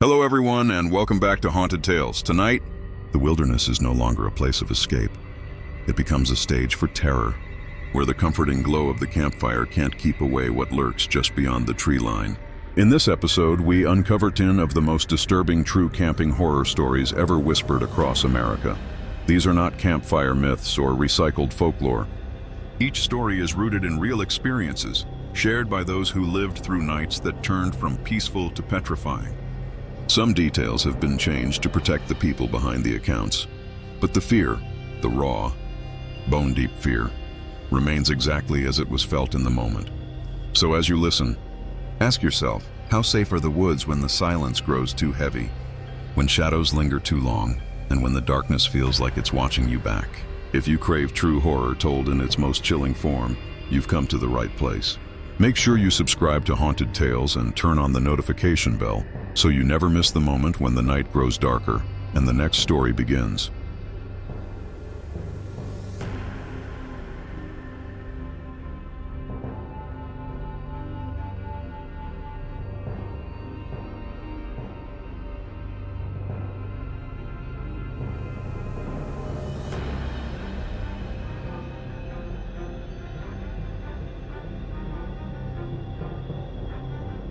Hello everyone, and welcome back to Haunted Tales. Tonight, the wilderness is no longer a place of escape. It becomes a stage for terror, where the comforting glow of the campfire can't keep away what lurks just beyond the tree line. In this episode, we uncover 10 of the most disturbing true camping horror stories ever whispered across America. These are not campfire myths or recycled folklore. Each story is rooted in real experiences, shared by those who lived through nights that turned from peaceful to petrifying. Some details have been changed to protect the people behind the accounts, but the fear, the raw, bone-deep fear, remains exactly as it was felt in the moment. So as you listen, ask yourself, how safe are the woods when the silence grows too heavy, when shadows linger too long, and when the darkness feels like it's watching you back? If you crave true horror told in its most chilling form, you've come to the right place. Make sure you subscribe to Haunted Tales and turn on the notification bell so you never miss the moment when the night grows darker and the next story begins.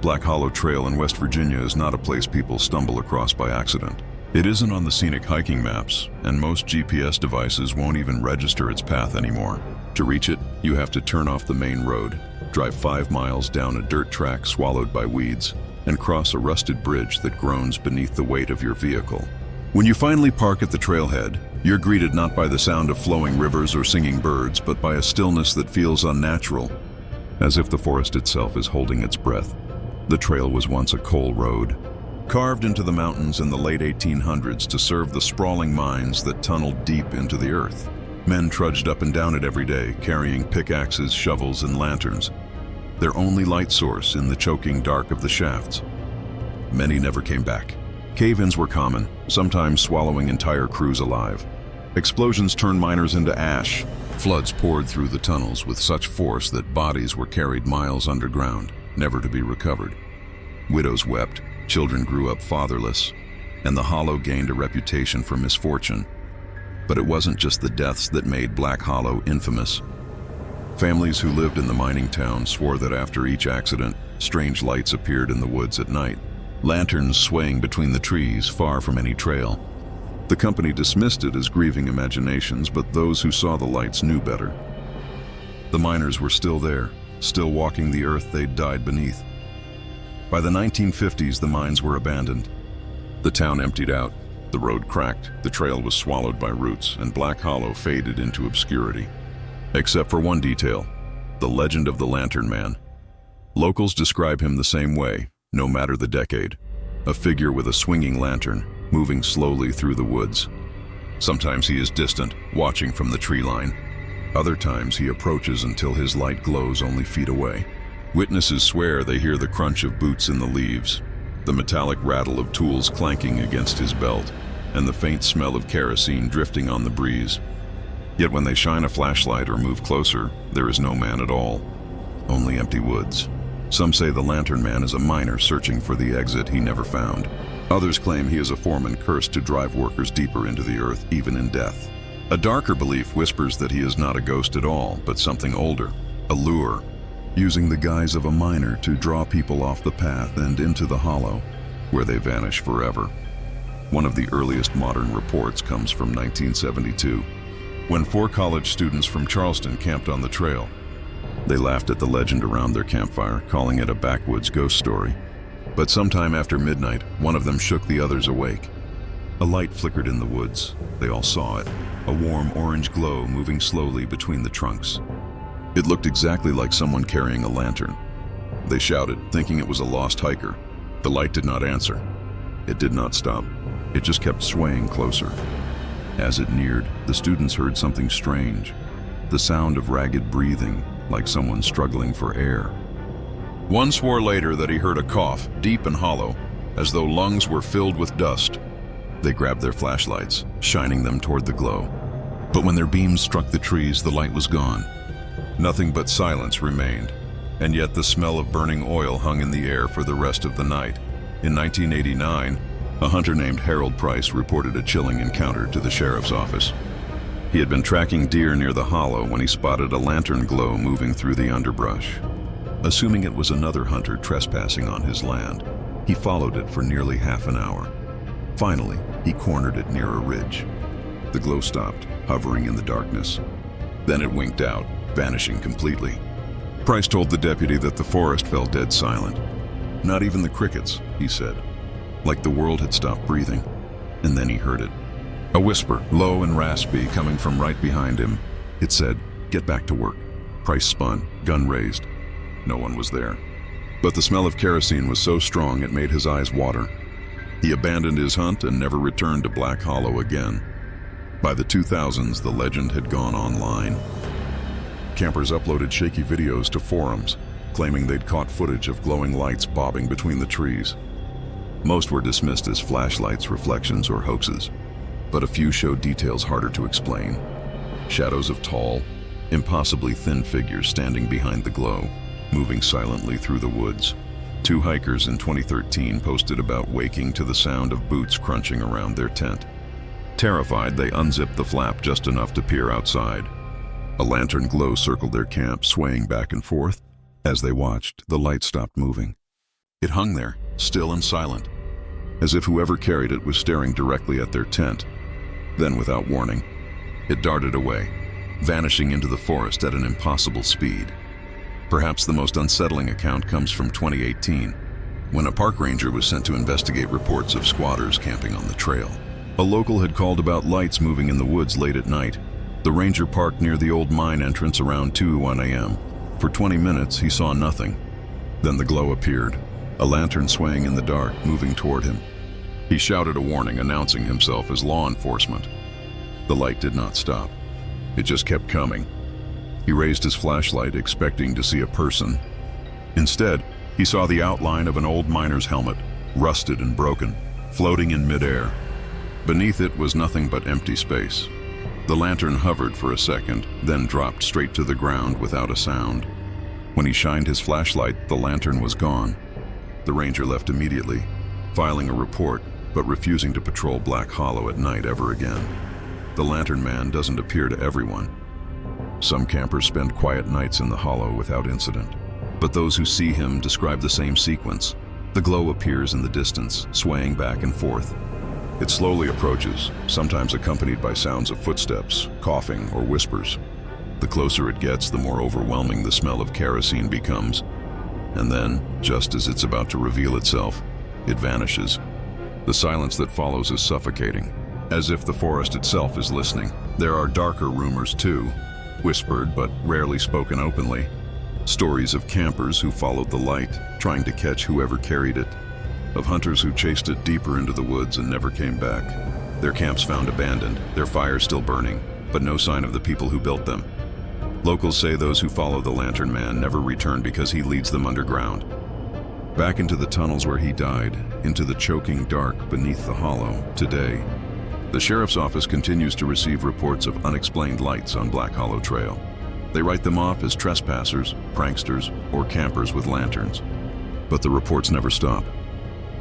Black Hollow Trail in West Virginia is not a place people stumble across by accident. It isn't on the scenic hiking maps, and most GPS devices won't even register its path anymore. To reach it, you have to turn off the main road, drive 5 miles down a dirt track swallowed by weeds, and cross a rusted bridge that groans beneath the weight of your vehicle. When you finally park at the trailhead, you're greeted not by the sound of flowing rivers or singing birds, but by a stillness that feels unnatural, as if the forest itself is holding its breath. The trail was once a coal road, carved into the mountains in the late 1800s to serve the sprawling mines that tunneled deep into the earth. Men trudged up and down it every day, carrying pickaxes, shovels, and lanterns, their only light source in the choking dark of the shafts. Many never came back. Cave-ins were common, sometimes swallowing entire crews alive. Explosions turned miners into ash. Floods poured through the tunnels with such force that bodies were carried miles underground, never to be recovered. Widows wept, children grew up fatherless, and the Hollow gained a reputation for misfortune. But it wasn't just the deaths that made Black Hollow infamous. Families who lived in the mining town swore that after each accident, strange lights appeared in the woods at night, lanterns swaying between the trees far from any trail. The company dismissed it as grieving imaginations, but those who saw the lights knew better. The miners were still there, still walking the earth they'd died beneath. By the 1950s, the mines were abandoned. The town emptied out, the road cracked, the trail was swallowed by roots, and Black Hollow faded into obscurity. Except for one detail, the legend of the Lantern Man. Locals describe him the same way, no matter the decade. A figure with a swinging lantern, moving slowly through the woods. Sometimes he is distant, watching from the tree line. Other times he approaches until his light glows only feet away. Witnesses swear they hear the crunch of boots in the leaves, the metallic rattle of tools clanking against his belt, and the faint smell of kerosene drifting on the breeze. Yet when they shine a flashlight or move closer, there is no man at all, only empty woods. Some say the Lantern Man is a miner searching for the exit he never found. Others claim he is a foreman cursed to drive workers deeper into the earth, even in death. A darker belief whispers that he is not a ghost at all, but something older, a lure, using the guise of a miner to draw people off the path and into the Hollow, where they vanish forever. One of the earliest modern reports comes from 1972, when 4 college students from Charleston camped on the trail. They laughed at the legend around their campfire, calling it a backwoods ghost story. But sometime after midnight, one of them shook the others awake. A light flickered in the woods. They all saw it, a warm orange glow moving slowly between the trunks. It looked exactly like someone carrying a lantern. They shouted, thinking it was a lost hiker. The light did not answer. It did not stop. It just kept swaying closer. As it neared, the students heard something strange, the sound of ragged breathing, like someone struggling for air. One swore later that he heard a cough, deep and hollow, as though lungs were filled with dust. They grabbed their flashlights, shining them toward the glow. But when their beams struck the trees, the light was gone. Nothing but silence remained, and yet the smell of burning oil hung in the air for the rest of the night. In 1989, a hunter named Harold Price reported a chilling encounter to the sheriff's office. He had been tracking deer near the hollow when he spotted a lantern glow moving through the underbrush. Assuming it was another hunter trespassing on his land, he followed it for nearly half an hour. Finally, he cornered it near a ridge. The glow stopped, hovering in the darkness. Then it winked out, vanishing completely. Price told the deputy that the forest fell dead silent. Not even the crickets, he said. Like the world had stopped breathing. And then he heard it. A whisper, low and raspy, coming from right behind him. It said, "Get back to work." Price spun, gun raised. No one was there. But the smell of kerosene was so strong it made his eyes water. He abandoned his hunt and never returned to Black Hollow again. By the 2000s, the legend had gone online. Campers uploaded shaky videos to forums, claiming they'd caught footage of glowing lights bobbing between the trees. Most were dismissed as flashlights, reflections, or hoaxes, but a few showed details harder to explain. Shadows of tall, impossibly thin figures standing behind the glow, moving silently through the woods. 2 hikers in 2013 posted about waking to the sound of boots crunching around their tent. Terrified, they unzipped the flap just enough to peer outside. A lantern glow circled their camp, swaying back and forth. As they watched, the light stopped moving. It hung there, still and silent, as if whoever carried it was staring directly at their tent. Then, without warning, it darted away, vanishing into the forest at an impossible speed. Perhaps the most unsettling account comes from 2018, when a park ranger was sent to investigate reports of squatters camping on the trail. A local had called about lights moving in the woods late at night. The ranger parked near the old mine entrance around 2:01 a.m. For 20 minutes, he saw nothing. Then the glow appeared, a lantern swaying in the dark, moving toward him. He shouted a warning, announcing himself as law enforcement. The light did not stop. It just kept coming. He raised his flashlight, expecting to see a person. Instead, he saw the outline of an old miner's helmet, rusted and broken, floating in midair. Beneath it was nothing but empty space. The lantern hovered for a second, then dropped straight to the ground without a sound. When he shined his flashlight, the lantern was gone. The ranger left immediately, filing a report, but refusing to patrol Black Hollow at night ever again. The lantern man doesn't appear to everyone. Some campers spend quiet nights in the hollow without incident, but those who see him describe the same sequence. The glow appears in the distance, swaying back and forth. It slowly approaches, sometimes accompanied by sounds of footsteps, coughing, or whispers. The closer it gets, the more overwhelming the smell of kerosene becomes. And then, just as it's about to reveal itself, it vanishes. The silence that follows is suffocating, as if the forest itself is listening. There are darker rumors too, whispered but rarely spoken openly. Stories of campers who followed the light, trying to catch whoever carried it. Of hunters who chased it deeper into the woods and never came back. Their camps found abandoned, their fires still burning, but no sign of the people who built them. Locals say those who follow the Lantern Man never return because he leads them underground. Back into the tunnels where he died, into the choking dark beneath the hollow. Today, the sheriff's office continues to receive reports of unexplained lights on Black Hollow Trail. They write them off as trespassers, pranksters, or campers with lanterns. But the reports never stop.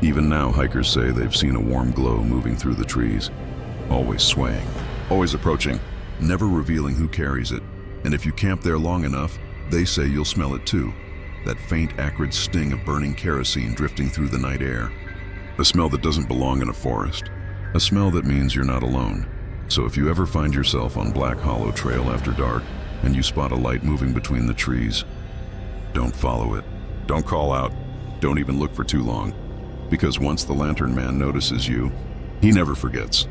Even now, hikers say they've seen a warm glow moving through the trees, always swaying, always approaching, never revealing who carries it. And if you camp there long enough, they say you'll smell it too. That faint, acrid sting of burning kerosene drifting through the night air. A smell that doesn't belong in a forest. A smell that means you're not alone. So if you ever find yourself on Black Hollow Trail after dark, and you spot a light moving between the trees, don't follow it. Don't call out. Don't even look for too long. Because once the Lantern Man notices you, he never forgets.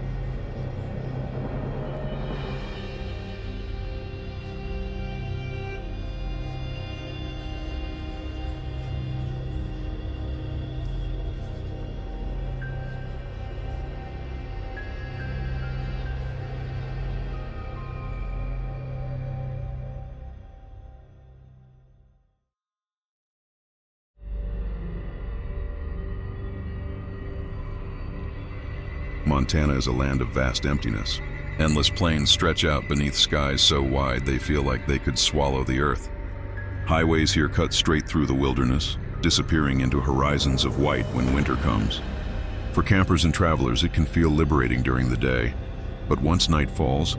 Montana is a land of vast emptiness. Endless plains stretch out beneath skies so wide they feel like they could swallow the earth. Highways here cut straight through the wilderness, disappearing into horizons of white when winter comes. For campers and travelers, it can feel liberating during the day, but once night falls,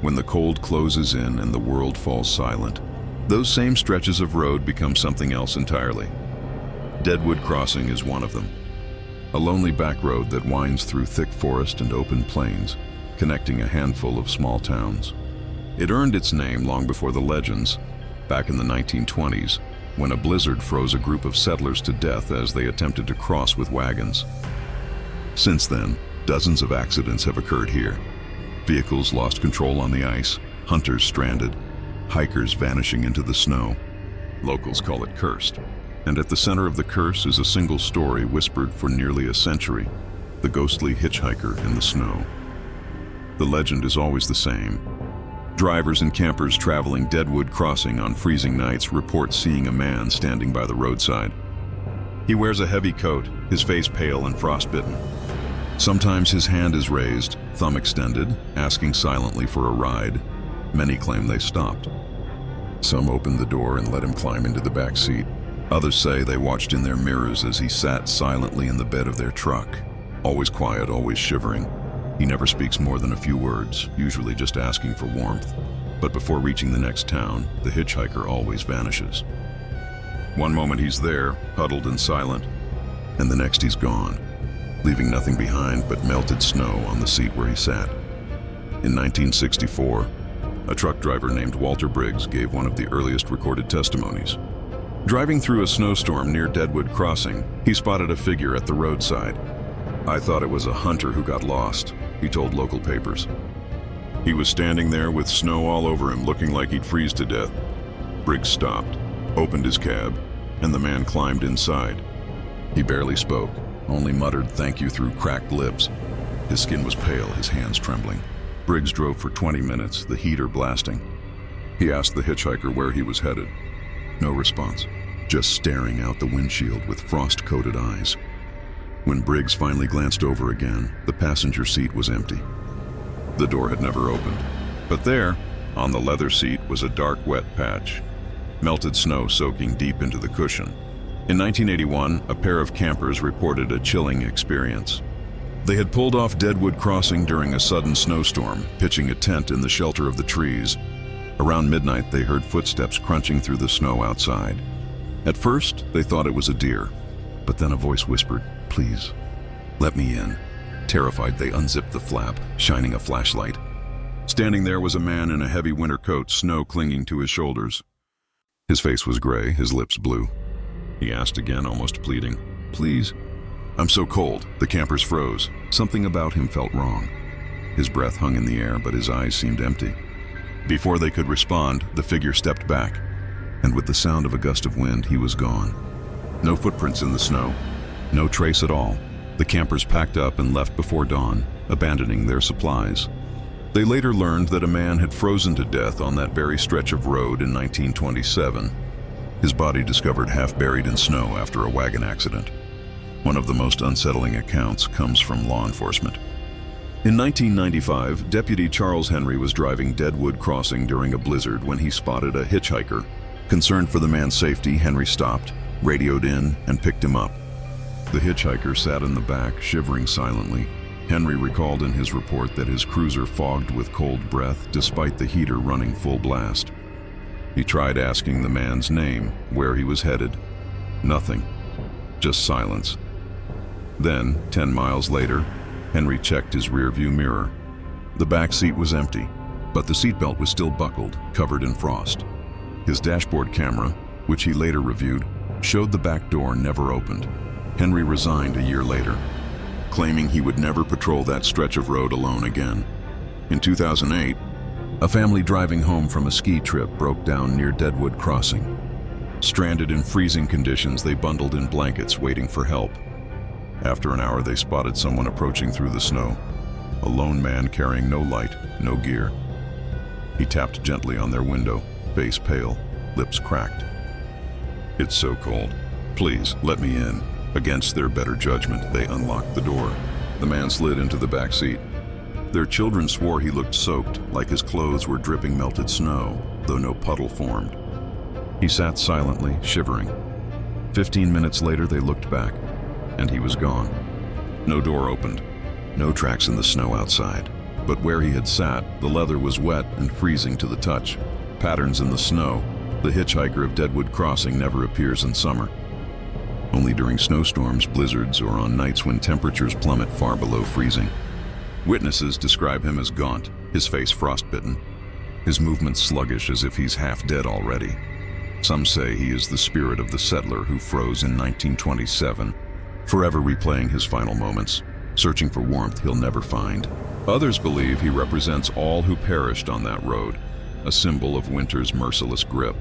when the cold closes in and the world falls silent, those same stretches of road become something else entirely. Deadwood Crossing is one of them. A lonely back road that winds through thick forest and open plains, connecting a handful of small towns. It earned its name long before the legends, back in the 1920s, when a blizzard froze a group of settlers to death as they attempted to cross with wagons. Since then, dozens of accidents have occurred here. Vehicles lost control on the ice, hunters stranded, hikers vanishing into the snow. Locals call it cursed. And at the center of the curse is a single story whispered for nearly a century, the ghostly hitchhiker in the snow. The legend is always the same. Drivers and campers traveling Deadwood Crossing on freezing nights report seeing a man standing by the roadside. He wears a heavy coat, his face pale and frostbitten. Sometimes his hand is raised, thumb extended, asking silently for a ride. Many claim they stopped. Some opened the door and let him climb into the back seat. Others say they watched in their mirrors as he sat silently in the bed of their truck, always quiet, always shivering. He never speaks more than a few words, usually just asking for warmth. But before reaching the next town, the hitchhiker always vanishes. One moment he's there, huddled and silent, and the next he's gone, leaving nothing behind but melted snow on the seat where he sat. In 1964, a truck driver named Walter Briggs gave one of the earliest recorded testimonies. Driving through a snowstorm near Deadwood Crossing, he spotted a figure at the roadside. "I thought it was a hunter who got lost," he told local papers. He was standing there with snow all over him, looking like he'd freeze to death. Briggs stopped, opened his cab, and the man climbed inside. He barely spoke, only muttered thank you through cracked lips. His skin was pale, his hands trembling. Briggs drove for 20 minutes, the heater blasting. He asked the hitchhiker where he was headed. No response, just staring out the windshield with frost-coated eyes. When Briggs finally glanced over again, the passenger seat was empty. The door had never opened. But there, on the leather seat, was a dark, wet patch. Melted snow soaking deep into the cushion. In 1981, a pair of campers reported a chilling experience. They had pulled off Deadwood Crossing during a sudden snowstorm, pitching a tent in the shelter of the trees. Around midnight, they heard footsteps crunching through the snow outside. At first, they thought it was a deer, but then a voice whispered, "Please, let me in." Terrified, they unzipped the flap, shining a flashlight. Standing there was a man in a heavy winter coat, snow clinging to his shoulders. His face was gray, his lips blue. He asked again, almost pleading, "Please." "I'm so cold." The campers froze. Something about him felt wrong. His breath hung in the air, but his eyes seemed empty. Before they could respond, the figure stepped back, and with the sound of a gust of wind, he was gone. No footprints in the snow, no trace at all. The campers packed up and left before dawn, abandoning their supplies. They later learned that a man had frozen to death on that very stretch of road in 1927. His body discovered half buried in snow after a wagon accident. One of the most unsettling accounts comes from law enforcement. In 1995, Deputy Charles Henry was driving Deadwood Crossing during a blizzard when he spotted a hitchhiker. Concerned for the man's safety, Henry stopped, radioed in, and picked him up. The hitchhiker sat in the back, shivering silently. Henry recalled in his report that his cruiser fogged with cold breath despite the heater running full blast. He tried asking the man's name, where he was headed. Nothing. Just silence. Then, 10 miles later, Henry checked his rearview mirror. The back seat was empty, but the seatbelt was still buckled, covered in frost. His dashboard camera, which he later reviewed, showed the back door never opened. Henry resigned a year later, claiming he would never patrol that stretch of road alone again. In 2008, a family driving home from a ski trip broke down near Deadwood Crossing. Stranded in freezing conditions, they bundled in blankets, waiting for help. After an hour, they spotted someone approaching through the snow. A lone man carrying no light, no gear. He tapped gently on their window, face pale, lips cracked. "It's so cold. Please, let me in." Against their better judgment, they unlocked the door. The man slid into the back seat. Their children swore he looked soaked, like his clothes were dripping melted snow, though no puddle formed. He sat silently, shivering. 15 minutes later, they looked back, and he was gone. No door opened, no tracks in the snow outside. But where he had sat, the leather was wet and freezing to the touch. Patterns in the snow. The hitchhiker of Deadwood Crossing never appears in summer. Only during snowstorms, blizzards, or on nights when temperatures plummet far below freezing. Witnesses describe him as gaunt, his face frostbitten, his movements sluggish as if he's half dead already. Some say he is the spirit of the settler who froze in 1927, forever replaying his final moments, searching for warmth he'll never find. Others believe he represents all who perished on that road, a symbol of winter's merciless grip.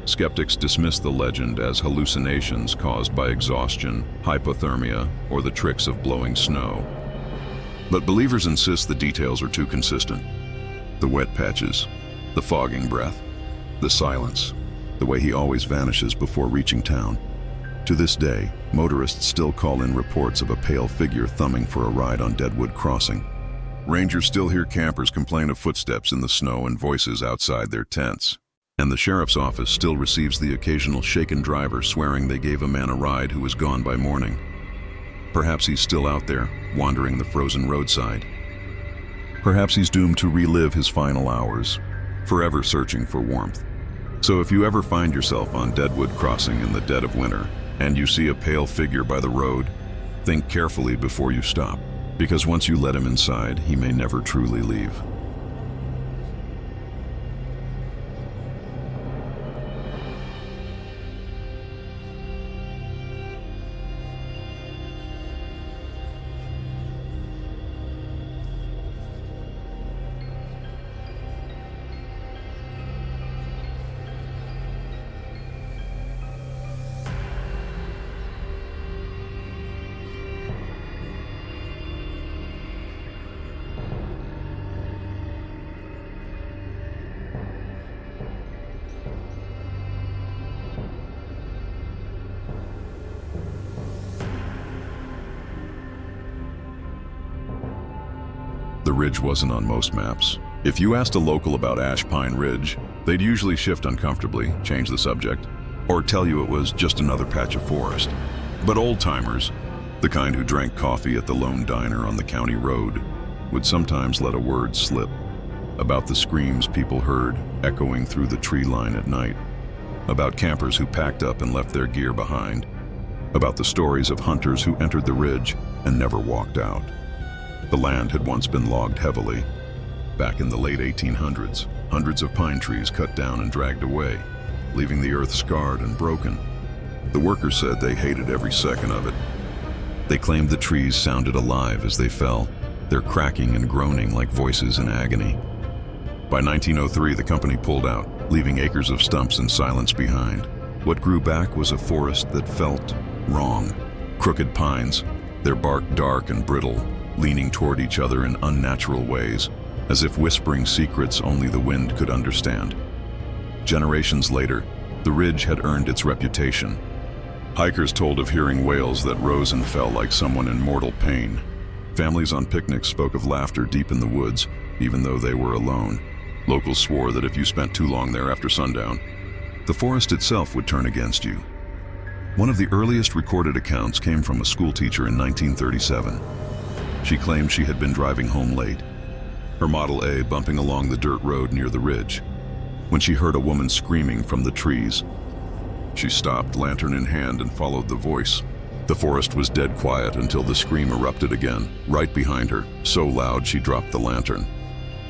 Skeptics dismiss the legend as hallucinations caused by exhaustion, hypothermia, or the tricks of blowing snow. But believers insist the details are too consistent. The wet patches, the fogging breath, the silence, the way he always vanishes before reaching town. To this day, motorists still call in reports of a pale figure thumbing for a ride on Deadwood Crossing. Rangers still hear campers complain of footsteps in the snow and voices outside their tents. And the sheriff's office still receives the occasional shaken driver swearing they gave a man a ride who was gone by morning. Perhaps he's still out there, wandering the frozen roadside. Perhaps he's doomed to relive his final hours, forever searching for warmth. So if you ever find yourself on Deadwood Crossing in the dead of winter, and you see a pale figure by the road, think carefully before you stop, because once you let him inside, he may never truly leave. The ridge wasn't on most maps. If you asked a local about Ash Pine Ridge, they'd usually shift uncomfortably, change the subject, or tell you it was just another patch of forest. But old-timers, the kind who drank coffee at the lone diner on the county road, would sometimes let a word slip about the screams people heard echoing through the tree line at night, about campers who packed up and left their gear behind, about the stories of hunters who entered the ridge and never walked out. The land had once been logged heavily. Back in the late 1800s, hundreds of pine trees cut down and dragged away, leaving the earth scarred and broken. The workers said they hated every second of it. They claimed the trees sounded alive as they fell, their cracking and groaning like voices in agony. By 1903, the company pulled out, leaving acres of stumps and silence behind. What grew back was a forest that felt wrong. Crooked pines, their bark dark and brittle, leaning toward each other in unnatural ways, as if whispering secrets only the wind could understand. Generations later, the ridge had earned its reputation. Hikers told of hearing wails that rose and fell like someone in mortal pain. Families on picnics spoke of laughter deep in the woods, even though they were alone. Locals swore that if you spent too long there after sundown, the forest itself would turn against you. One of the earliest recorded accounts came from a schoolteacher in 1937. She claimed she had been driving home late, her Model A bumping along the dirt road near the ridge, when she heard a woman screaming from the trees. She stopped, lantern in hand, and followed the voice. The forest was dead quiet until the scream erupted again, right behind her, so loud she dropped the lantern.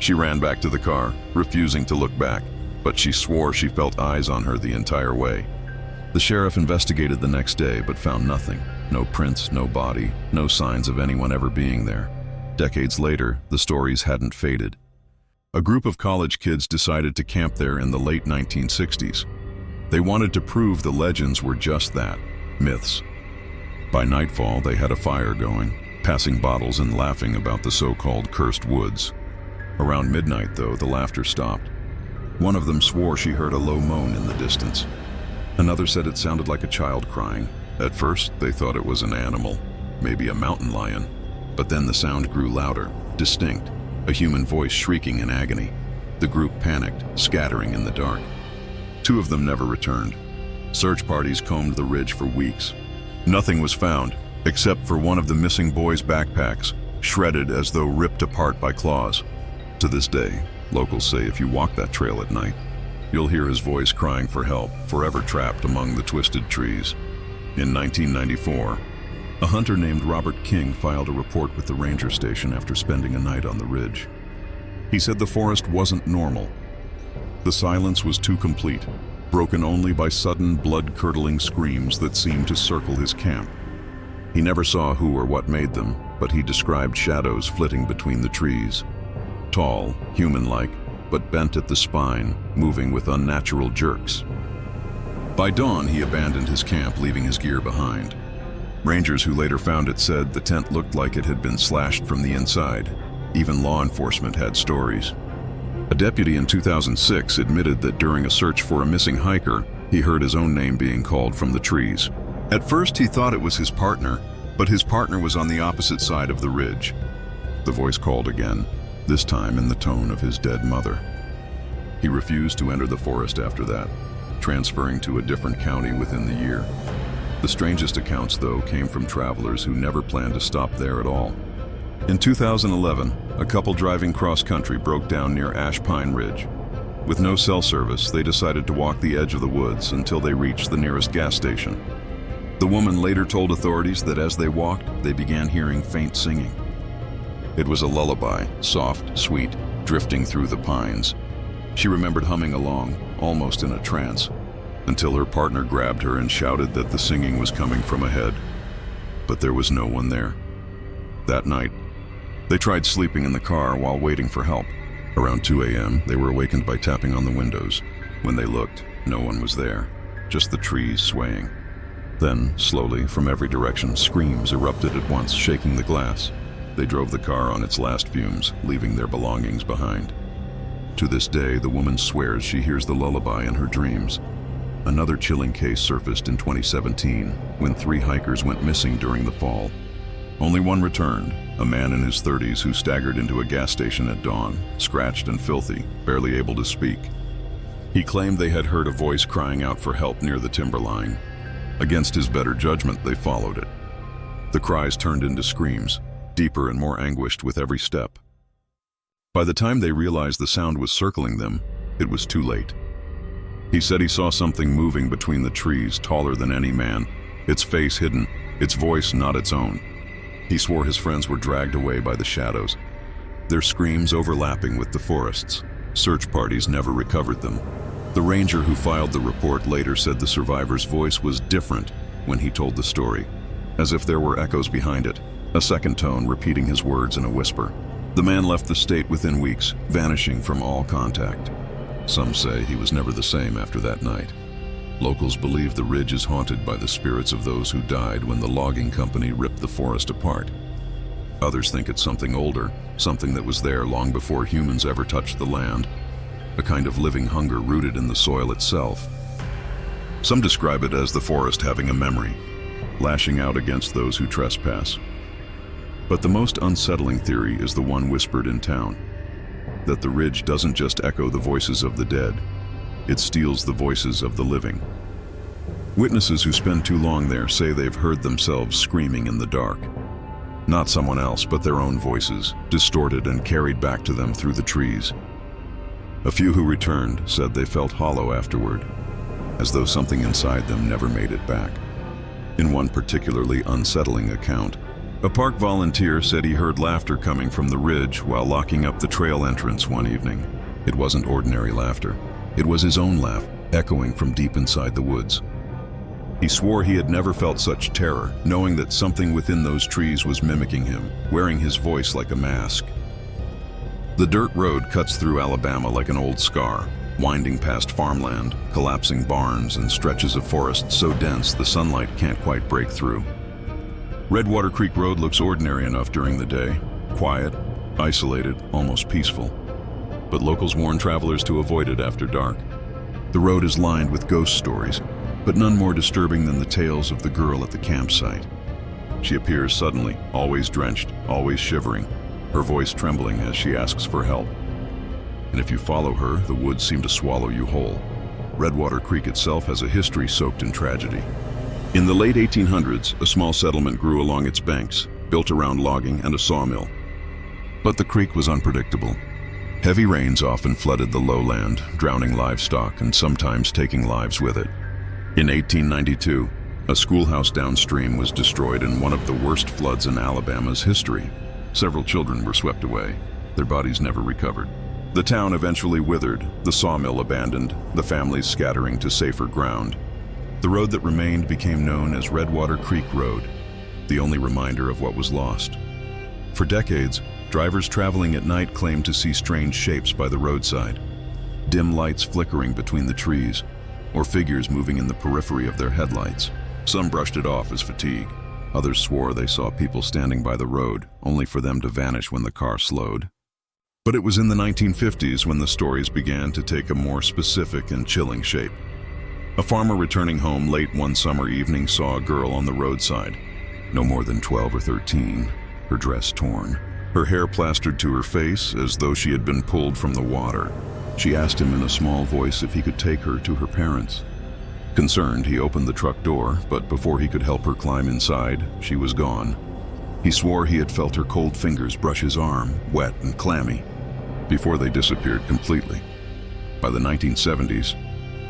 She ran back to the car, refusing to look back, but she swore she felt eyes on her the entire way. The sheriff investigated the next day but found nothing. No prints, no body, no signs of anyone ever being there. Decades later, the stories hadn't faded. A group of college kids decided to camp there in the late 1960s. They wanted to prove the legends were just that, myths. By nightfall, they had a fire going, passing bottles and laughing about the so-called cursed woods. Around midnight, though, the laughter stopped. One of them swore she heard a low moan in the distance. Another said it sounded like a child crying. At first, they thought it was an animal, maybe a mountain lion. But then the sound grew louder, distinct, a human voice shrieking in agony. The group panicked, scattering in the dark. Two of them never returned. Search parties combed the ridge for weeks. Nothing was found, except for one of the missing boys' backpacks, shredded as though ripped apart by claws. To this day, locals say if you walk that trail at night, you'll hear his voice crying for help, forever trapped among the twisted trees. In 1994, a hunter named Robert King filed a report with the ranger station after spending a night on the ridge. He said the forest wasn't normal. The silence was too complete, broken only by sudden blood-curdling screams that seemed to circle his camp. He never saw who or what made them, but he described shadows flitting between the trees. Tall, human-like, but bent at the spine, moving with unnatural jerks. By dawn, he abandoned his camp, leaving his gear behind. Rangers who later found it said the tent looked like it had been slashed from the inside. Even law enforcement had stories. A deputy in 2006 admitted that during a search for a missing hiker, he heard his own name being called from the trees. At first, he thought it was his partner, but his partner was on the opposite side of the ridge. The voice called again, this time in the tone of his dead mother. He refused to enter the forest after that, transferring to a different county within the year. The strangest accounts, though, came from travelers who never planned to stop there at all. In 2011, a couple driving cross-country broke down near Ash Pine Ridge. With no cell service, they decided to walk the edge of the woods until they reached the nearest gas station. The woman later told authorities that as they walked, they began hearing faint singing. It was a lullaby, soft, sweet, drifting through the pines. She remembered humming along, almost in a trance, until her partner grabbed her and shouted that the singing was coming from ahead. But there was no one there. That night, they tried sleeping in the car while waiting for help. Around 2 a.m., they were awakened by tapping on the windows. When they looked, no one was there, just the trees swaying. Then, slowly, from every direction, screams erupted at once, shaking the glass. They drove the car on its last fumes, leaving their belongings behind. To this day, the woman swears she hears the lullaby in her dreams. Another chilling case surfaced in 2017, when 3 hikers went missing during the fall. Only one returned, a man in his 30s who staggered into a gas station at dawn, scratched and filthy, barely able to speak. He claimed they had heard a voice crying out for help near the timberline. Against his better judgment, they followed it. The cries turned into screams, deeper and more anguished with every step. By the time they realized the sound was circling them, it was too late. He said he saw something moving between the trees, taller than any man, its face hidden, its voice not its own. He swore his friends were dragged away by the shadows, their screams overlapping with the forest's. Search parties never recovered them. The ranger who filed the report later said the survivor's voice was different when he told the story, as if there were echoes behind it, a second tone repeating his words in a whisper. The man left the state within weeks, vanishing from all contact. Some say he was never the same after that night. Locals believe the ridge is haunted by the spirits of those who died when the logging company ripped the forest apart. Others think it's something older, something that was there long before humans ever touched the land, a kind of living hunger rooted in the soil itself. Some describe it as the forest having a memory, lashing out against those who trespass. But the most unsettling theory is the one whispered in town, that the ridge doesn't just echo the voices of the dead, it steals the voices of the living. Witnesses who spend too long there say they've heard themselves screaming in the dark. Not someone else, but their own voices, distorted and carried back to them through the trees. A few who returned said they felt hollow afterward, as though something inside them never made it back. In one particularly unsettling account, a park volunteer said he heard laughter coming from the ridge while locking up the trail entrance one evening. It wasn't ordinary laughter. It was his own laugh, echoing from deep inside the woods. He swore he had never felt such terror, knowing that something within those trees was mimicking him, wearing his voice like a mask. The dirt road cuts through Alabama like an old scar, winding past farmland, collapsing barns, and stretches of forest so dense the sunlight can't quite break through. Redwater Creek Road looks ordinary enough during the day, quiet, isolated, almost peaceful. But locals warn travelers to avoid it after dark. The road is lined with ghost stories, but none more disturbing than the tales of the girl at the campsite. She appears suddenly, always drenched, always shivering, her voice trembling as she asks for help. And if you follow her, the woods seem to swallow you whole. Redwater Creek itself has a history soaked in tragedy. In the late 1800s, a small settlement grew along its banks, built around logging and a sawmill. But the creek was unpredictable. Heavy rains often flooded the lowland, drowning livestock and sometimes taking lives with it. In 1892, a schoolhouse downstream was destroyed in one of the worst floods in Alabama's history. Several children were swept away. Their bodies never recovered. The town eventually withered, the sawmill abandoned, the families scattering to safer ground. The road that remained became known as Redwater Creek Road, the only reminder of what was lost. For decades, drivers traveling at night claimed to see strange shapes by the roadside, dim lights flickering between the trees, or figures moving in the periphery of their headlights. Some brushed it off as fatigue. Others swore they saw people standing by the road, only for them to vanish when the car slowed. But it was in the 1950s when the stories began to take a more specific and chilling shape. A farmer returning home late one summer evening saw a girl on the roadside, no more than 12 or 13, her dress torn, her hair plastered to her face as though she had been pulled from the water. She asked him in a small voice if he could take her to her parents. Concerned, he opened the truck door, but before he could help her climb inside, she was gone. He swore he had felt her cold fingers brush his arm, wet and clammy, before they disappeared completely. By the 1970s,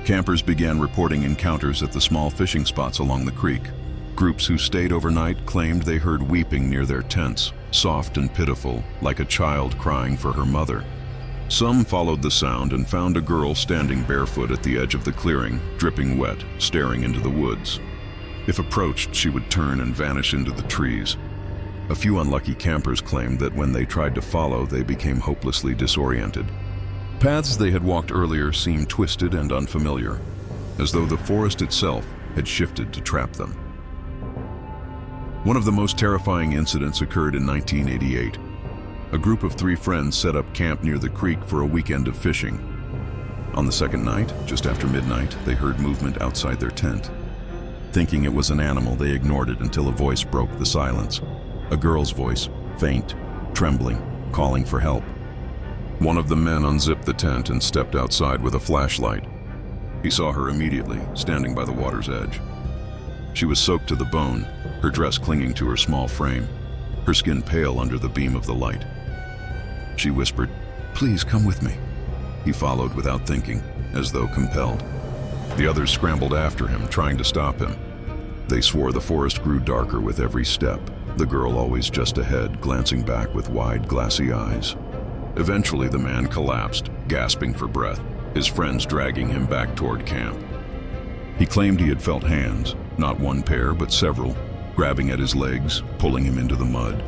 campers began reporting encounters at the small fishing spots along the creek. Groups who stayed overnight claimed they heard weeping near their tents, soft and pitiful, like a child crying for her mother. Some followed the sound and found a girl standing barefoot at the edge of the clearing, dripping wet, staring into the woods. If approached, she would turn and vanish into the trees. A few unlucky campers claimed that when they tried to follow, they became hopelessly disoriented. Paths they had walked earlier seemed twisted and unfamiliar, as though the forest itself had shifted to trap them. One of the most terrifying incidents occurred in 1988. A group of 3 friends set up camp near the creek for a weekend of fishing. On the second night, just after midnight, they heard movement outside their tent. Thinking it was an animal, they ignored it until a voice broke the silence. A girl's voice, faint, trembling, calling for help. One of the men unzipped the tent and stepped outside with a flashlight. He saw her immediately, standing by the water's edge. She was soaked to the bone, her dress clinging to her small frame, her skin pale under the beam of the light. She whispered, "Please come with me." He followed without thinking, as though compelled. The others scrambled after him, trying to stop him. They swore the forest grew darker with every step, the girl always just ahead, glancing back with wide, glassy eyes. Eventually, the man collapsed, gasping for breath, his friends dragging him back toward camp. He claimed he had felt hands, not one pair, but several, grabbing at his legs, pulling him into the mud.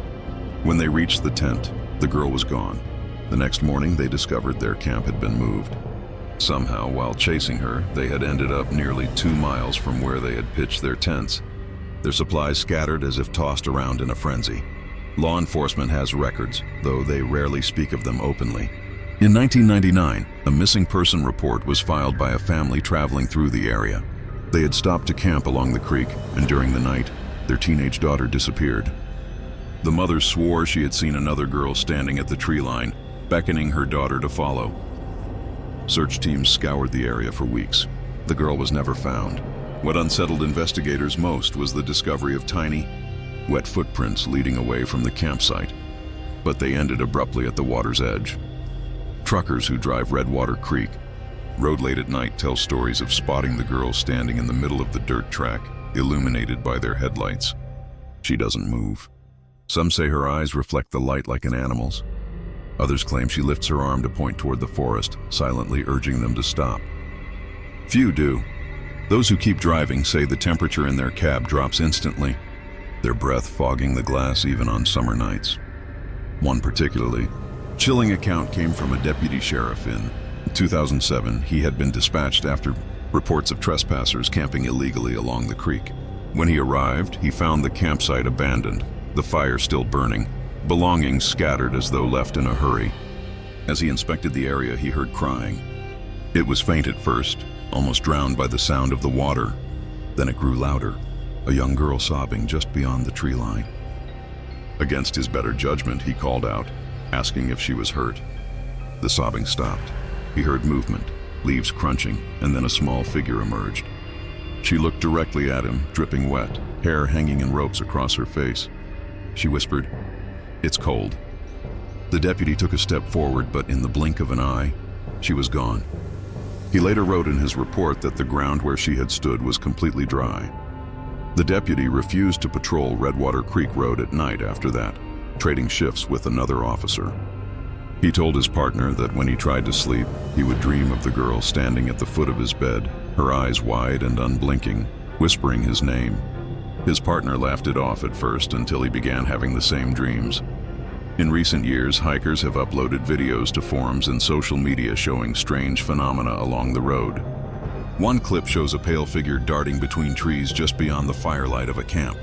When they reached the tent, the girl was gone. The next morning, they discovered their camp had been moved. Somehow, while chasing her, they had ended up nearly 2 miles from where they had pitched their tents, their supplies scattered as if tossed around in a frenzy. Law enforcement has records, though they rarely speak of them openly. In 1999, a missing person report was filed by a family traveling through the area. They had stopped to camp along the creek, and during the night, their teenage daughter disappeared. The mother swore she had seen another girl standing at the tree line, beckoning her daughter to follow. Search teams scoured the area for weeks. The girl was never found. What unsettled investigators most was the discovery of tiny, wet footprints leading away from the campsite, but they ended abruptly at the water's edge. Truckers who drive Redwater Creek road late at night tell stories of spotting the girl standing in the middle of the dirt track, illuminated by their headlights. She doesn't move. Some say her eyes reflect the light like an animal's. Others claim she lifts her arm to point toward the forest, silently urging them to stop. Few do. Those who keep driving say the temperature in their cab drops instantly, their breath fogging the glass even on summer nights. One particularly chilling account came from a deputy sheriff in 2007. He had been dispatched after reports of trespassers camping illegally along the creek. When he arrived, he found the campsite abandoned, the fire still burning, belongings scattered as though left in a hurry. As he inspected the area, he heard crying. It was faint at first, almost drowned by the sound of the water. Then it grew louder, a young girl sobbing just beyond the tree line. Against his better judgment, he called out, asking if she was hurt. The sobbing stopped. He heard movement, leaves crunching, and then a small figure emerged. She looked directly at him, dripping wet, hair hanging in ropes across her face. She whispered, "It's cold." The deputy took a step forward, but in the blink of an eye, she was gone. He later wrote in his report that the ground where she had stood was completely dry. The deputy refused to patrol Redwater Creek Road at night after that, trading shifts with another officer. He told his partner that when he tried to sleep, he would dream of the girl standing at the foot of his bed, her eyes wide and unblinking, whispering his name. His partner laughed it off at first until he began having the same dreams. In recent years, hikers have uploaded videos to forums and social media showing strange phenomena along the road. One clip shows a pale figure darting between trees just beyond the firelight of a camp.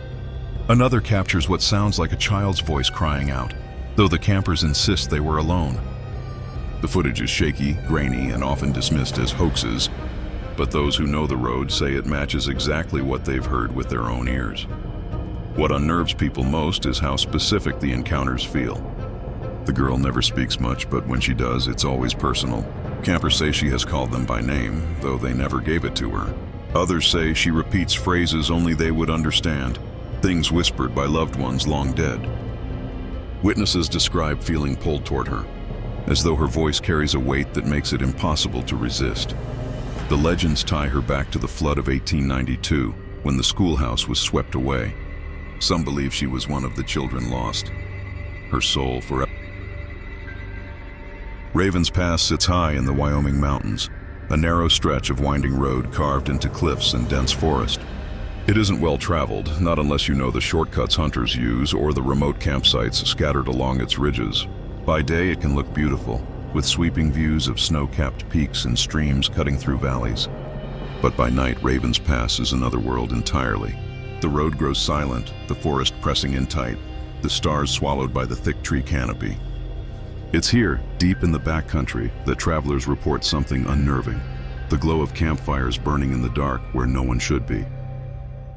Another captures what sounds like a child's voice crying out, though the campers insist they were alone. The footage is shaky, grainy, and often dismissed as hoaxes, but those who know the road say it matches exactly what they've heard with their own ears. What unnerves people most is how specific the encounters feel. The girl never speaks much, but when she does, it's always personal. Campers say she has called them by name, though they never gave it to her. Others say she repeats phrases only they would understand, things whispered by loved ones long dead. Witnesses describe feeling pulled toward her, as though her voice carries a weight that makes it impossible to resist. The legends tie her back to the flood of 1892, when the schoolhouse was swept away. Some believe she was one of the children lost, her soul forever. Ravens Pass sits high in the Wyoming mountains, a narrow stretch of winding road carved into cliffs and dense forest. It isn't well traveled, not unless you know the shortcuts hunters use or the remote campsites scattered along its ridges. By day it can look beautiful, with sweeping views of snow-capped peaks and streams cutting through valleys. But by night, Ravens Pass is another world entirely. The road grows silent, the forest pressing in tight, the stars swallowed by the thick tree canopy. It's here, deep in the backcountry, that travelers report something unnerving, the glow of campfires burning in the dark where no one should be.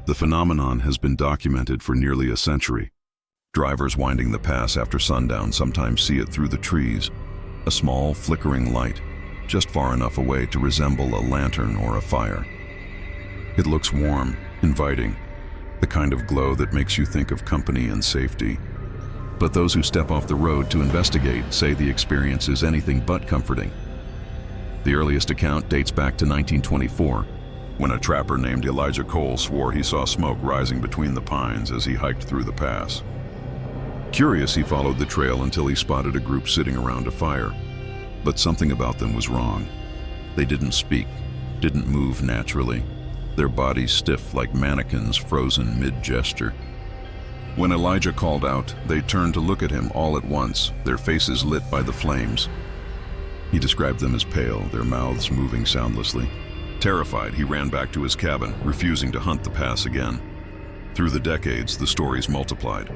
The phenomenon has been documented for nearly a century. Drivers winding the pass after sundown sometimes see it through the trees, a small, flickering light, just far enough away to resemble a lantern or a fire. It looks warm, inviting, the kind of glow that makes you think of company and safety. But those who step off the road to investigate say the experience is anything but comforting. The earliest account dates back to 1924, when a trapper named Elijah Cole swore he saw smoke rising between the pines as he hiked through the pass. Curious, he followed the trail until he spotted a group sitting around a fire. But something about them was wrong. They didn't speak, didn't move naturally, their bodies stiff like mannequins frozen mid-gesture. When Elijah called out, they turned to look at him all at once, their faces lit by the flames. He described them as pale, their mouths moving soundlessly. Terrified, he ran back to his cabin, refusing to hunt the pass again. Through the decades, the stories multiplied.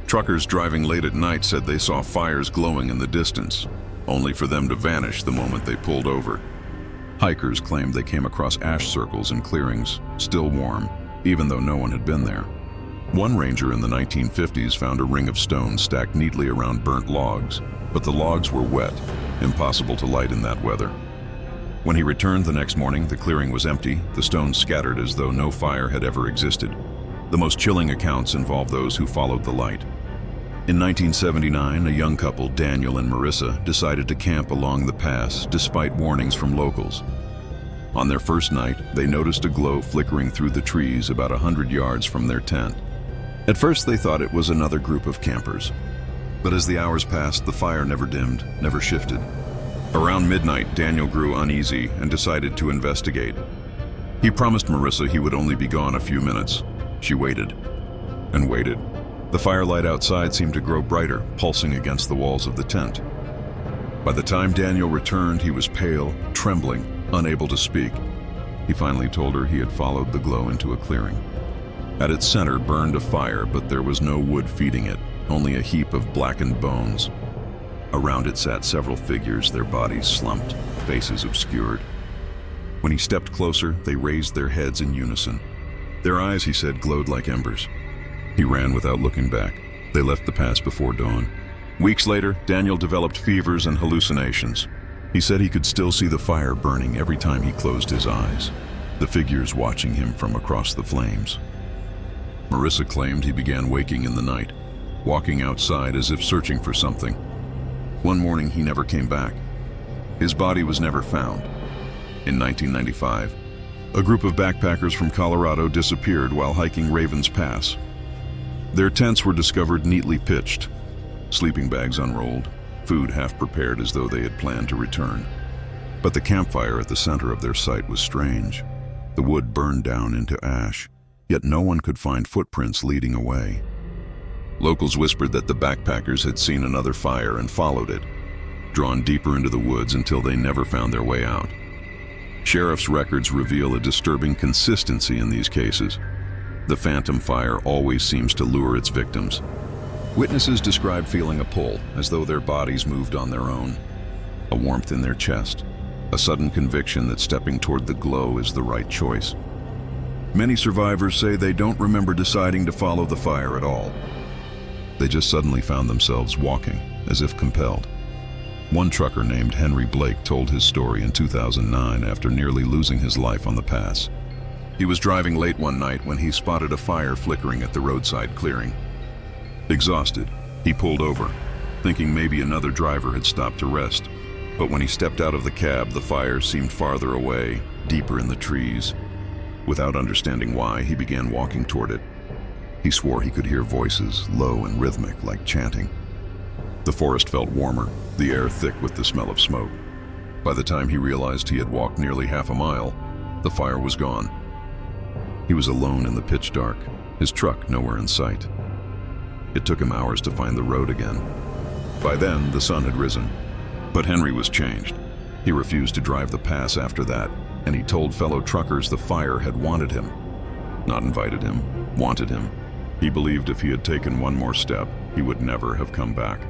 Truckers driving late at night said they saw fires glowing in the distance, only for them to vanish the moment they pulled over. Hikers claimed they came across ash circles in clearings, still warm, even though no one had been there. One ranger in the 1950s found a ring of stones stacked neatly around burnt logs, but the logs were wet, impossible to light in that weather. When he returned the next morning, the clearing was empty, the stones scattered as though no fire had ever existed. The most chilling accounts involve those who followed the light. In 1979, a young couple, Daniel and Marissa, decided to camp along the pass despite warnings from locals. On their first night, they noticed a glow flickering through the trees about 100 yards from their tent. At first, they thought it was another group of campers. But as the hours passed, the fire never dimmed, never shifted. Around midnight, Daniel grew uneasy and decided to investigate. He promised Marissa he would only be gone a few minutes. She waited and waited. The firelight outside seemed to grow brighter, pulsing against the walls of the tent. By the time Daniel returned, he was pale, trembling, unable to speak. He finally told her he had followed the glow into a clearing. At its center burned a fire, but there was no wood feeding it, only a heap of blackened bones. Around it sat several figures, their bodies slumped, faces obscured. When he stepped closer, they raised their heads in unison. Their eyes, he said, glowed like embers. He ran without looking back. They left the pass before dawn. Weeks later, Daniel developed fevers and hallucinations. He said he could still see the fire burning every time he closed his eyes, the figures watching him from across the flames. Marissa claimed he began waking in the night, walking outside as if searching for something. One morning he never came back. His body was never found. In 1995, a group of backpackers from Colorado disappeared while hiking Ravens Pass. Their tents were discovered neatly pitched, sleeping bags unrolled, food half prepared as though they had planned to return. But the campfire at the center of their site was strange. The wood burned down into ash, yet no one could find footprints leading away. Locals whispered that the backpackers had seen another fire and followed it, drawn deeper into the woods until they never found their way out. Sheriff's records reveal a disturbing consistency in these cases. The phantom fire always seems to lure its victims. Witnesses describe feeling a pull, as though their bodies moved on their own, a warmth in their chest, a sudden conviction that stepping toward the glow is the right choice. Many survivors say they don't remember deciding to follow the fire at all. They just suddenly found themselves walking, as if compelled. One trucker named Henry Blake told his story in 2009 after nearly losing his life on the pass. He was driving late one night when he spotted a fire flickering at the roadside clearing. Exhausted, he pulled over, thinking maybe another driver had stopped to rest. But when he stepped out of the cab, the fire seemed farther away, deeper in the trees. Without understanding why, he began walking toward it. He swore he could hear voices, low and rhythmic, like chanting. The forest felt warmer, the air thick with the smell of smoke. By the time he realized he had walked nearly half a mile, the fire was gone. He was alone in the pitch dark, his truck nowhere in sight. It took him hours to find the road again. By then, the sun had risen. But Henry was changed. He refused to drive the pass after that, and he told fellow truckers the fire had wanted him. Not invited him, wanted him. He believed if he had taken one more step, he would never have come back.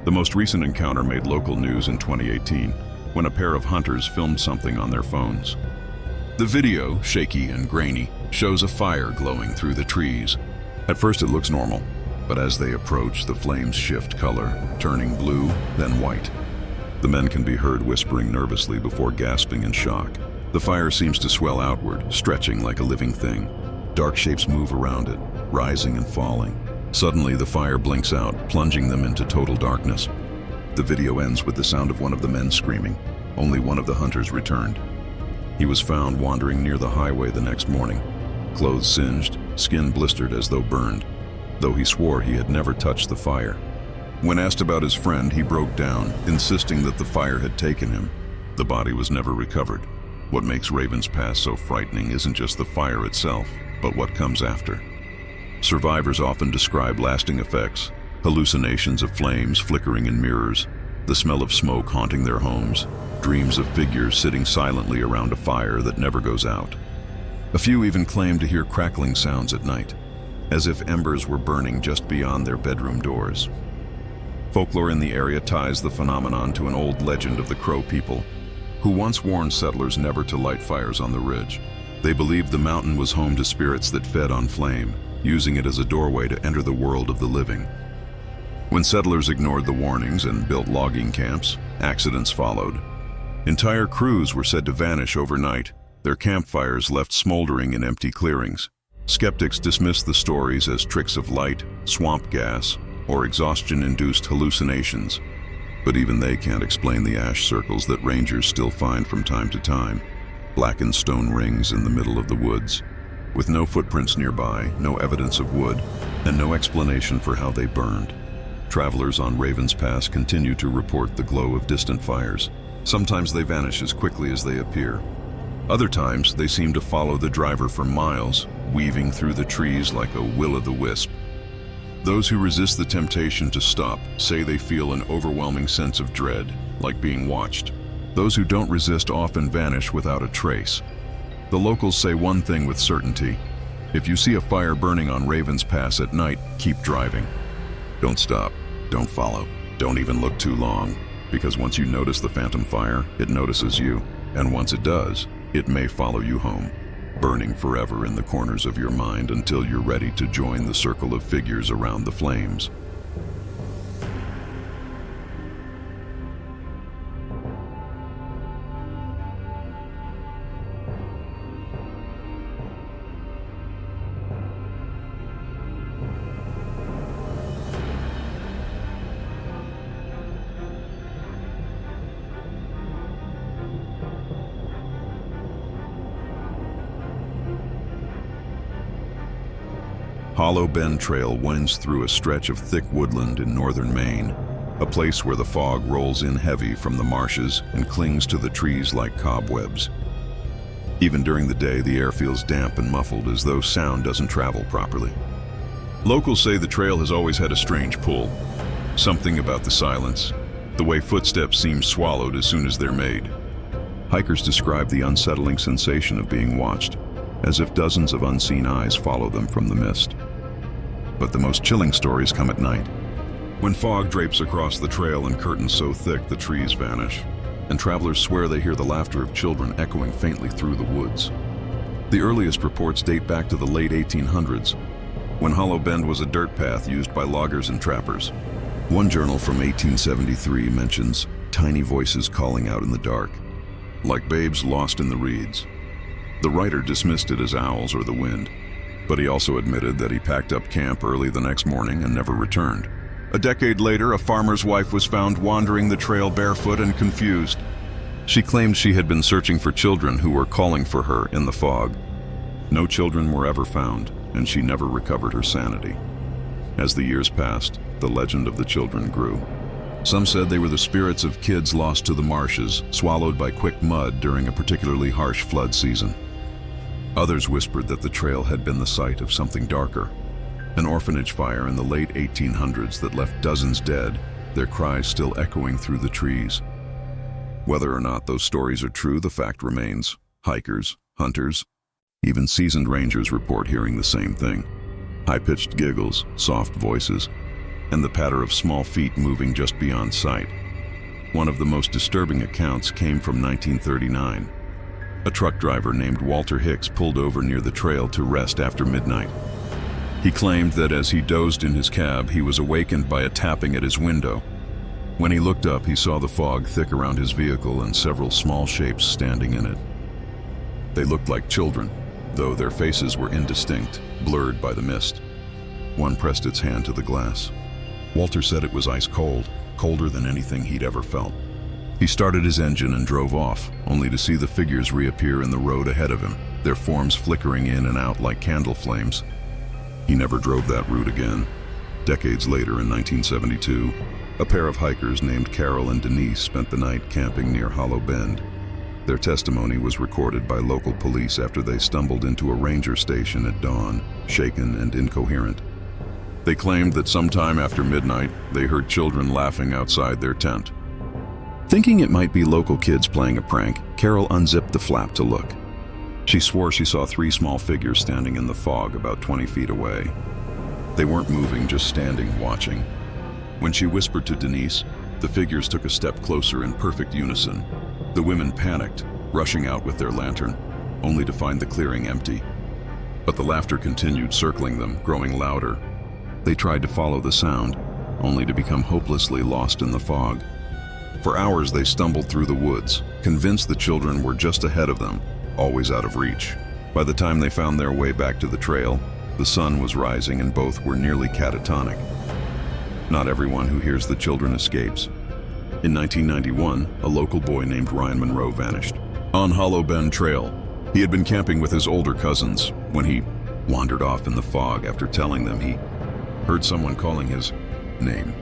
The most recent encounter made local news in 2018, when a pair of hunters filmed something on their phones. The video, shaky and grainy, shows a fire glowing through the trees. At first it looks normal, but as they approach, the flames shift color, turning blue, then white. The men can be heard whispering nervously before gasping in shock. The fire seems to swell outward, stretching like a living thing. Dark shapes move around it, rising and falling. Suddenly, the fire blinks out, plunging them into total darkness. The video ends with the sound of one of the men screaming. Only one of the hunters returned. He was found wandering near the highway the next morning, clothes singed, skin blistered as though burned, though he swore he had never touched the fire. When asked about his friend, he broke down, insisting that the fire had taken him. The body was never recovered. What makes Ravens Pass so frightening isn't just the fire itself, but what comes after. Survivors often describe lasting effects, hallucinations of flames flickering in mirrors, the smell of smoke haunting their homes, dreams of figures sitting silently around a fire that never goes out. A few even claim to hear crackling sounds at night, as if embers were burning just beyond their bedroom doors. Folklore in the area ties the phenomenon to an old legend of the Crow people, who once warned settlers never to light fires on the ridge. They believed the mountain was home to spirits that fed on flame, using it as a doorway to enter the world of the living. When settlers ignored the warnings and built logging camps, accidents followed. Entire crews were said to vanish overnight, their campfires left smoldering in empty clearings. Skeptics dismissed the stories as tricks of light, swamp gas, or exhaustion-induced hallucinations. But even they can't explain the ash circles that rangers still find from time to time, blackened stone rings in the middle of the woods. With no footprints nearby, no evidence of wood, and no explanation for how they burned. Travelers on Ravens Pass continue to report the glow of distant fires. Sometimes they vanish as quickly as they appear. Other times, they seem to follow the driver for miles, weaving through the trees like a will-o'-the-wisp. Those who resist the temptation to stop say they feel an overwhelming sense of dread, like being watched. Those who don't resist often vanish without a trace. The locals say one thing with certainty: if you see a fire burning on Ravens Pass at night, keep driving. Don't stop, don't follow, don't even look too long, because once you notice the phantom fire, it notices you, and once it does, it may follow you home, burning forever in the corners of your mind until you're ready to join the circle of figures around the flames. Hollow Bend Trail winds through a stretch of thick woodland in northern Maine, a place where the fog rolls in heavy from the marshes and clings to the trees like cobwebs. Even during the day, the air feels damp and muffled, as though sound doesn't travel properly. Locals say the trail has always had a strange pull. Something about the silence, the way footsteps seem swallowed as soon as they're made. Hikers describe the unsettling sensation of being watched, as if dozens of unseen eyes follow them from the mist. But the most chilling stories come at night, when fog drapes across the trail and curtains so thick the trees vanish, and travelers swear they hear the laughter of children echoing faintly through the woods. The earliest reports date back to the late 1800s, when Hollow Bend was a dirt path used by loggers and trappers. One journal from 1873 mentions tiny voices calling out in the dark, like babes lost in the reeds. The writer dismissed it as owls or the wind, but he also admitted that he packed up camp early the next morning and never returned. A decade later, a farmer's wife was found wandering the trail barefoot and confused. She claimed she had been searching for children who were calling for her in the fog. No children were ever found, and she never recovered her sanity. As the years passed, the legend of the children grew. Some said they were the spirits of kids lost to the marshes, swallowed by quick mud during a particularly harsh flood season. Others whispered that the trail had been the site of something darker, an orphanage fire in the late 1800s that left dozens dead, their cries still echoing through the trees. Whether or not those stories are true, the fact remains. Hikers, hunters, even seasoned rangers report hearing the same thing. High-pitched giggles, soft voices, and the patter of small feet moving just beyond sight. One of the most disturbing accounts came from 1939. A truck driver named Walter Hicks pulled over near the trail to rest after midnight. He claimed that as he dozed in his cab, he was awakened by a tapping at his window. When he looked up, he saw the fog thick around his vehicle and several small shapes standing in it. They looked like children, though their faces were indistinct, blurred by the mist. One pressed its hand to the glass. Walter said it was ice cold, colder than anything he'd ever felt. He started his engine and drove off, only to see the figures reappear in the road ahead of him, their forms flickering in and out like candle flames. He never drove that route again. Decades later, in 1972, a pair of hikers named Carol and Denise spent the night camping near Hollow Bend. Their testimony was recorded by local police after they stumbled into a ranger station at dawn, shaken and incoherent. They claimed that sometime after midnight, they heard children laughing outside their tent. Thinking it might be local kids playing a prank, Carol unzipped the flap to look. She swore she saw 3 small figures standing in the fog about 20 feet away. They weren't moving, just standing, watching. When she whispered to Denise, the figures took a step closer in perfect unison. The women panicked, rushing out with their lantern, only to find the clearing empty. But the laughter continued, circling them, growing louder. They tried to follow the sound, only to become hopelessly lost in the fog. For hours they stumbled through the woods, convinced the children were just ahead of them, always out of reach. By the time they found their way back to the trail, the sun was rising and both were nearly catatonic. Not everyone who hears the children escapes. In 1991, a local boy named Ryan Monroe vanished. On Hollow Bend Trail, he had been camping with his older cousins when he wandered off in the fog after telling them he heard someone calling his name.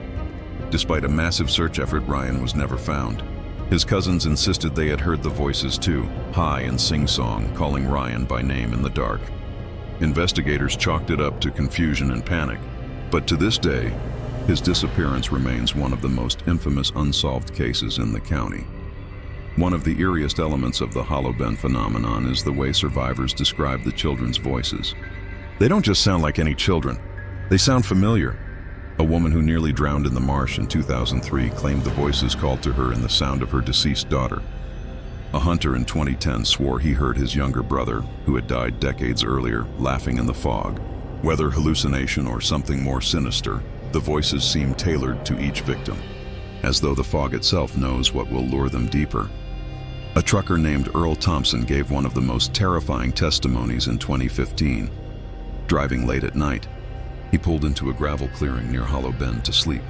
Despite a massive search effort, Ryan was never found. His cousins insisted they had heard the voices too, high and sing-song, calling Ryan by name in the dark. Investigators chalked it up to confusion and panic, but to this day, his disappearance remains one of the most infamous unsolved cases in the county. One of the eeriest elements of the Hollow Bend phenomenon is the way survivors describe the children's voices. They don't just sound like any children, they sound familiar. A woman who nearly drowned in the marsh in 2003 claimed the voices called to her in the sound of her deceased daughter. A hunter in 2010 swore he heard his younger brother, who had died decades earlier, laughing in the fog. Whether hallucination or something more sinister, the voices seem tailored to each victim, as though the fog itself knows what will lure them deeper. A trucker named Earl Thompson gave one of the most terrifying testimonies in 2015. Driving late at night, he pulled into a gravel clearing near Hollow Bend to sleep.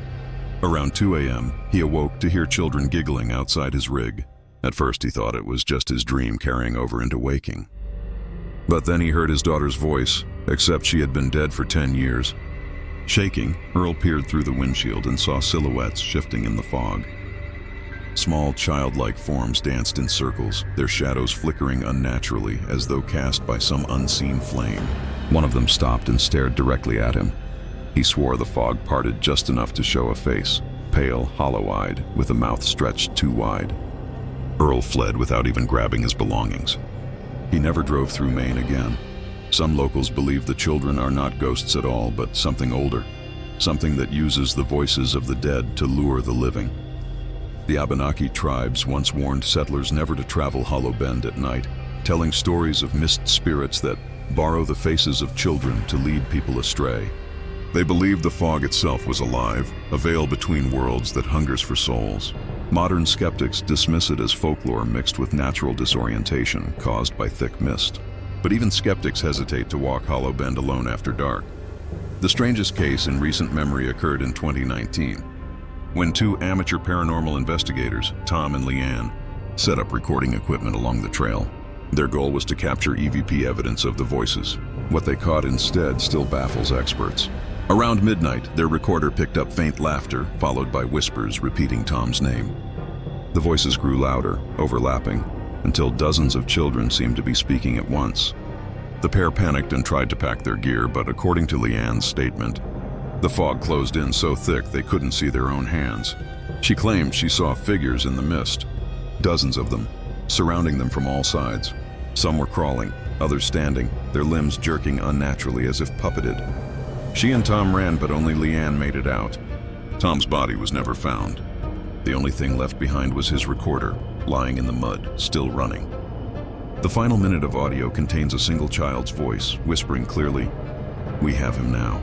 Around 2 a.m., he awoke to hear children giggling outside his rig. At first, he thought it was just his dream carrying over into waking. But then he heard his daughter's voice, except she had been dead for 10 years. Shaking, Earl peered through the windshield and saw silhouettes shifting in the fog. Small, childlike forms danced in circles, their shadows flickering unnaturally as though cast by some unseen flame. One of them stopped and stared directly at him. He swore the fog parted just enough to show a face, pale, hollow-eyed, with a mouth stretched too wide. Earl fled without even grabbing his belongings. He never drove through Maine again. Some locals believe the children are not ghosts at all, but something older, something that uses the voices of the dead to lure the living. The Abenaki tribes once warned settlers never to travel Hollow Bend at night, telling stories of mist spirits that borrow the faces of children to lead people astray. They believed the fog itself was alive, a veil between worlds that hungers for souls. Modern skeptics dismiss it as folklore mixed with natural disorientation caused by thick mist. But even skeptics hesitate to walk Hollow Bend alone after dark. The strangest case in recent memory occurred in 2019, when two amateur paranormal investigators, Tom and Leanne, set up recording equipment along the trail. Their goal was to capture EVP evidence of the voices. What they caught instead still baffles experts. Around midnight, their recorder picked up faint laughter, followed by whispers repeating Tom's name. The voices grew louder, overlapping, until dozens of children seemed to be speaking at once. The pair panicked and tried to pack their gear, but according to Leanne's statement, the fog closed in so thick they couldn't see their own hands. She claimed she saw figures in the mist, dozens of them, surrounding them from all sides. Some were crawling, others standing, their limbs jerking unnaturally as if puppeted. She and Tom ran, but only Leanne made it out. Tom's body was never found. The only thing left behind was his recorder, lying in the mud, still running. The final minute of audio contains a single child's voice, whispering clearly, "We have him now."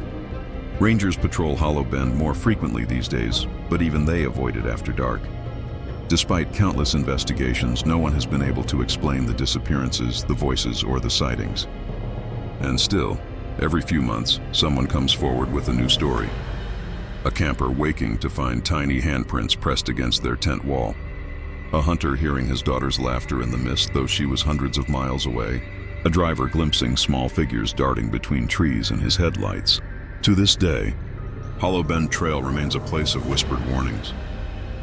Rangers patrol Hollow Bend more frequently these days, but even they avoid it after dark. Despite countless investigations, no one has been able to explain the disappearances, the voices, or the sightings. And still, every few months, someone comes forward with a new story. A camper waking to find tiny handprints pressed against their tent wall. A hunter hearing his daughter's laughter in the mist, though she was hundreds of miles away. A driver glimpsing small figures darting between trees in his headlights. To this day, Hollow Bend Trail remains a place of whispered warnings.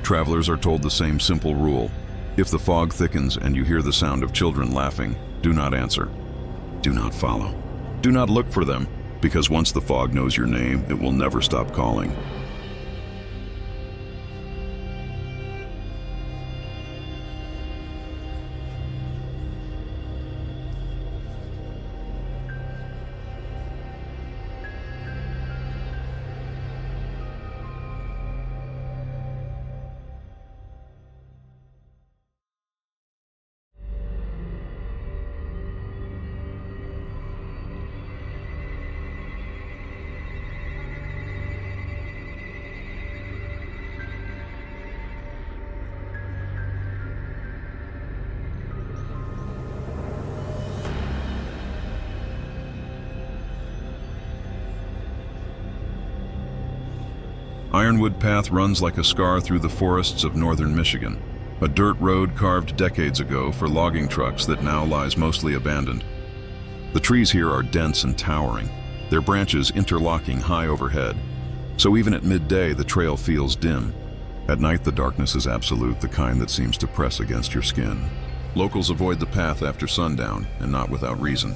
Travelers are told the same simple rule: if the fog thickens and you hear the sound of children laughing, do not answer. Do not follow. Do not look for them, because once the fog knows your name, it will never stop calling. Ironwood Path runs like a scar through the forests of northern Michigan, a dirt road carved decades ago for logging trucks that now lies mostly abandoned. The trees here are dense and towering, their branches interlocking high overhead, so even at midday the trail feels dim. At night the darkness is absolute, the kind that seems to press against your skin. Locals avoid the path after sundown, and not without reason.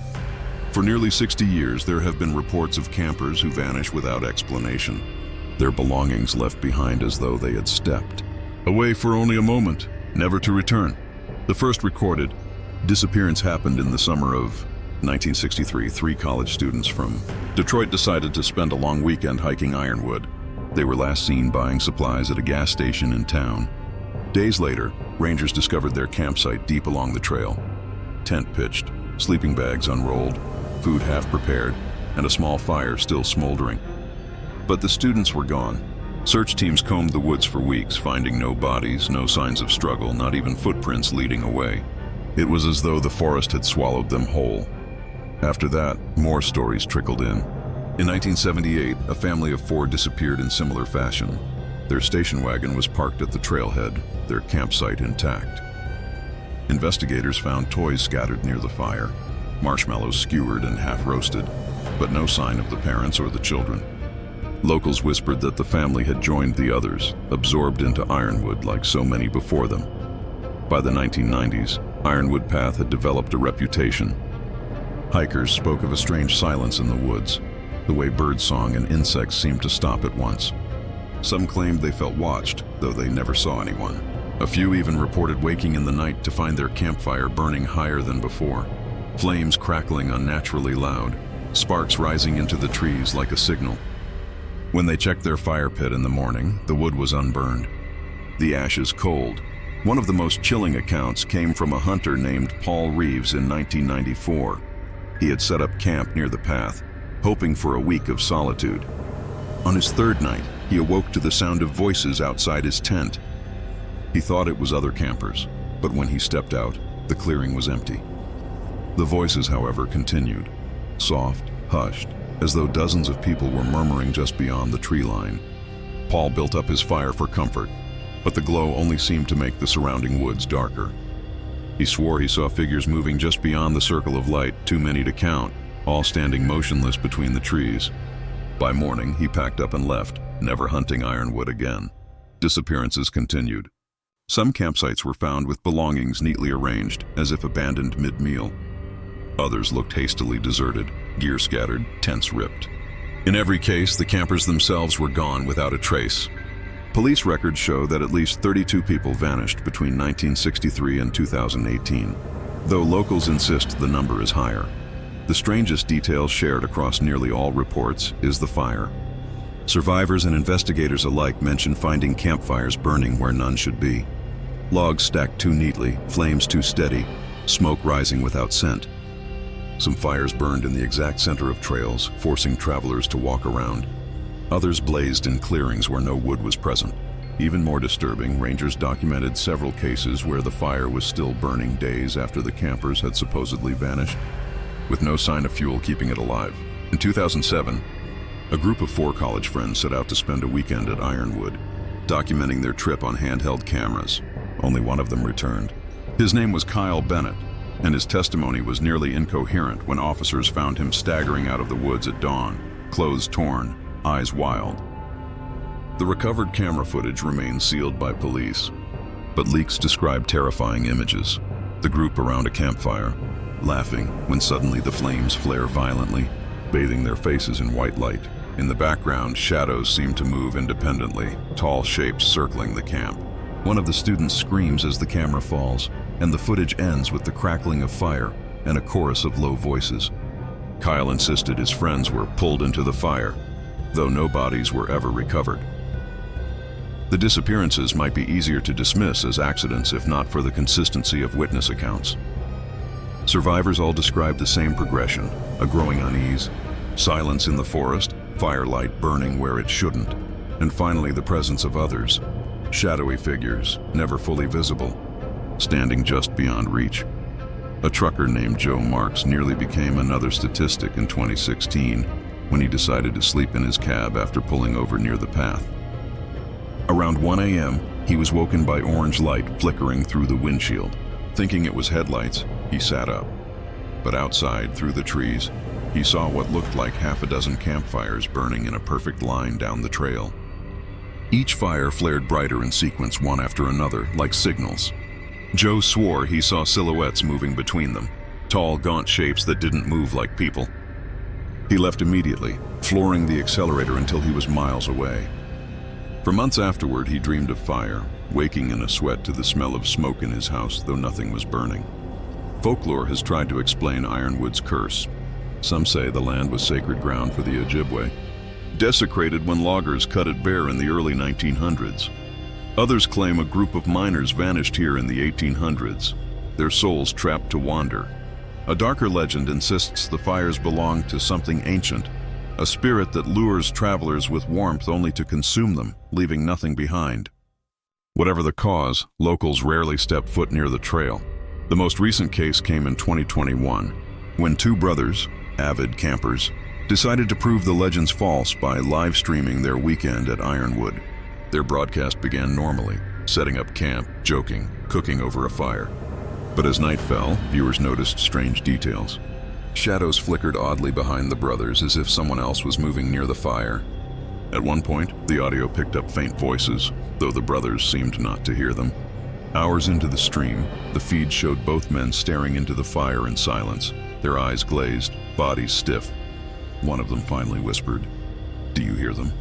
For nearly 60 years there have been reports of campers who vanish without explanation, their belongings left behind as though they had stepped away for only a moment, never to return. The first recorded disappearance happened in the summer of 1963. 3 college students from Detroit decided to spend a long weekend hiking Ironwood. They were last seen buying supplies at a gas station in town. Days later, rangers discovered their campsite deep along the trail. Tent pitched, sleeping bags unrolled, food half prepared, and a small fire still smoldering. But the students were gone. Search teams combed the woods for weeks, finding no bodies, no signs of struggle, not even footprints leading away. It was as though the forest had swallowed them whole. After that, more stories trickled in. In 1978, a family of 4 disappeared in similar fashion. Their station wagon was parked at the trailhead, their campsite intact. Investigators found toys scattered near the fire, marshmallows skewered and half-roasted, but no sign of the parents or the children. Locals whispered that the family had joined the others, absorbed into Ironwood like so many before them. By the 1990s, Ironwood Path had developed a reputation. Hikers spoke of a strange silence in the woods, the way birdsong and insects seemed to stop at once. Some claimed they felt watched, though they never saw anyone. A few even reported waking in the night to find their campfire burning higher than before, flames crackling unnaturally loud, sparks rising into the trees like a signal. When they checked their fire pit in the morning, the wood was unburned, the ashes cold. One of the most chilling accounts came from a hunter named Paul Reeves in 1994. He had set up camp near the path, hoping for a week of solitude. On his third night, he awoke to the sound of voices outside his tent. He thought it was other campers, but when he stepped out, the clearing was empty. The voices, however, continued, soft, hushed, as though dozens of people were murmuring just beyond the tree line. Paul built up his fire for comfort, but the glow only seemed to make the surrounding woods darker. He swore he saw figures moving just beyond the circle of light, too many to count, all standing motionless between the trees. By morning, he packed up and left, never hunting Ironwood again. Disappearances continued. Some campsites were found with belongings neatly arranged, as if abandoned mid-meal. Others looked hastily deserted, gear scattered, tents ripped. In every case, the campers themselves were gone without a trace. Police records show that at least 32 people vanished between 1963 and 2018, though locals insist the number is higher. The strangest detail shared across nearly all reports is the fire. Survivors and investigators alike mention finding campfires burning where none should be. Logs stacked too neatly, flames too steady, smoke rising without scent. Some fires burned in the exact center of trails, forcing travelers to walk around. Others blazed in clearings where no wood was present. Even more disturbing, rangers documented several cases where the fire was still burning days after the campers had supposedly vanished, with no sign of fuel keeping it alive. In 2007, a group of 4 college friends set out to spend a weekend at Ironwood, documenting their trip on handheld cameras. Only one of them returned. His name was Kyle Bennett, and his testimony was nearly incoherent when officers found him staggering out of the woods at dawn, clothes torn, eyes wild. The recovered camera footage remains sealed by police, but leaks describe terrifying images. The group around a campfire, laughing when suddenly the flames flare violently, bathing their faces in white light. In the background, shadows seem to move independently, tall shapes circling the camp. One of the students screams as the camera falls, and the footage ends with the crackling of fire and a chorus of low voices. Kyle insisted his friends were pulled into the fire, though no bodies were ever recovered. The disappearances might be easier to dismiss as accidents if not for the consistency of witness accounts. Survivors all described the same progression: a growing unease, silence in the forest, firelight burning where it shouldn't, and finally the presence of others, shadowy figures, never fully visible, standing just beyond reach. A trucker named Joe Marks nearly became another statistic in 2016 when he decided to sleep in his cab after pulling over near the path. Around 1 a.m., he was woken by orange light flickering through the windshield. Thinking it was headlights, he sat up. But outside, through the trees, he saw what looked like half a dozen campfires burning in a perfect line down the trail. Each fire flared brighter in sequence, one after another, like signals. Joe swore he saw silhouettes moving between them, tall, gaunt shapes that didn't move like people. He left immediately, flooring the accelerator until he was miles away. For months afterward, he dreamed of fire, waking in a sweat to the smell of smoke in his house, though nothing was burning. Folklore has tried to explain Ironwood's curse. Some say the land was sacred ground for the Ojibwe, desecrated when loggers cut it bare in the early 1900s. Others claim a group of miners vanished here in the 1800s, their souls trapped to wander. A darker legend insists the fires belong to something ancient, a spirit that lures travelers with warmth only to consume them, leaving nothing behind. Whatever the cause, locals rarely step foot near the trail. The most recent case came in 2021, when 2 brothers, avid campers, decided to prove the legends false by live streaming their weekend at Ironwood. Their broadcast began normally, setting up camp, joking, cooking over a fire. But as night fell, viewers noticed strange details. Shadows flickered oddly behind the brothers as if someone else was moving near the fire. At one point, the audio picked up faint voices, though the brothers seemed not to hear them. Hours into the stream, the feed showed both men staring into the fire in silence, their eyes glazed, bodies stiff. One of them finally whispered, "Do you hear them?"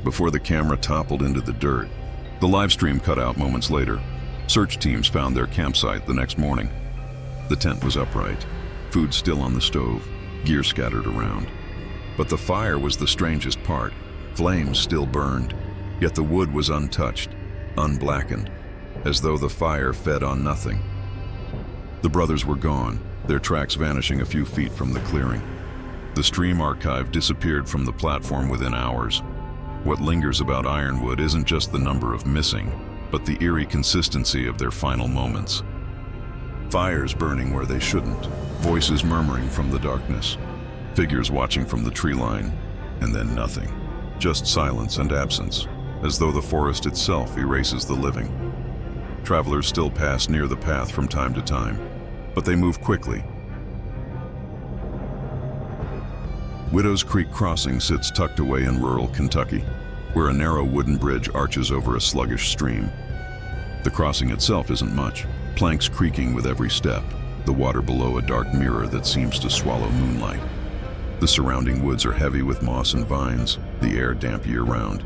Before the camera toppled into the dirt. The live stream cut out moments later. Search teams found their campsite the next morning. The tent was upright, food still on the stove, gear scattered around. But the fire was the strangest part. Flames still burned, yet the wood was untouched, unblackened, as though the fire fed on nothing. The brothers were gone, their tracks vanishing a few feet from the clearing. The stream archive disappeared from the platform within hours. What lingers about Ironwood isn't just the number of missing, but the eerie consistency of their final moments. Fires burning where they shouldn't, voices murmuring from the darkness, figures watching from the tree line, and then nothing. Just silence and absence, as though the forest itself erases the living. Travelers still pass near the path from time to time, but they move quickly. Widow's Creek Crossing sits tucked away in rural Kentucky, where a narrow wooden bridge arches over a sluggish stream. The crossing itself isn't much, planks creaking with every step, the water below a dark mirror that seems to swallow moonlight. The surrounding woods are heavy with moss and vines, the air damp year-round.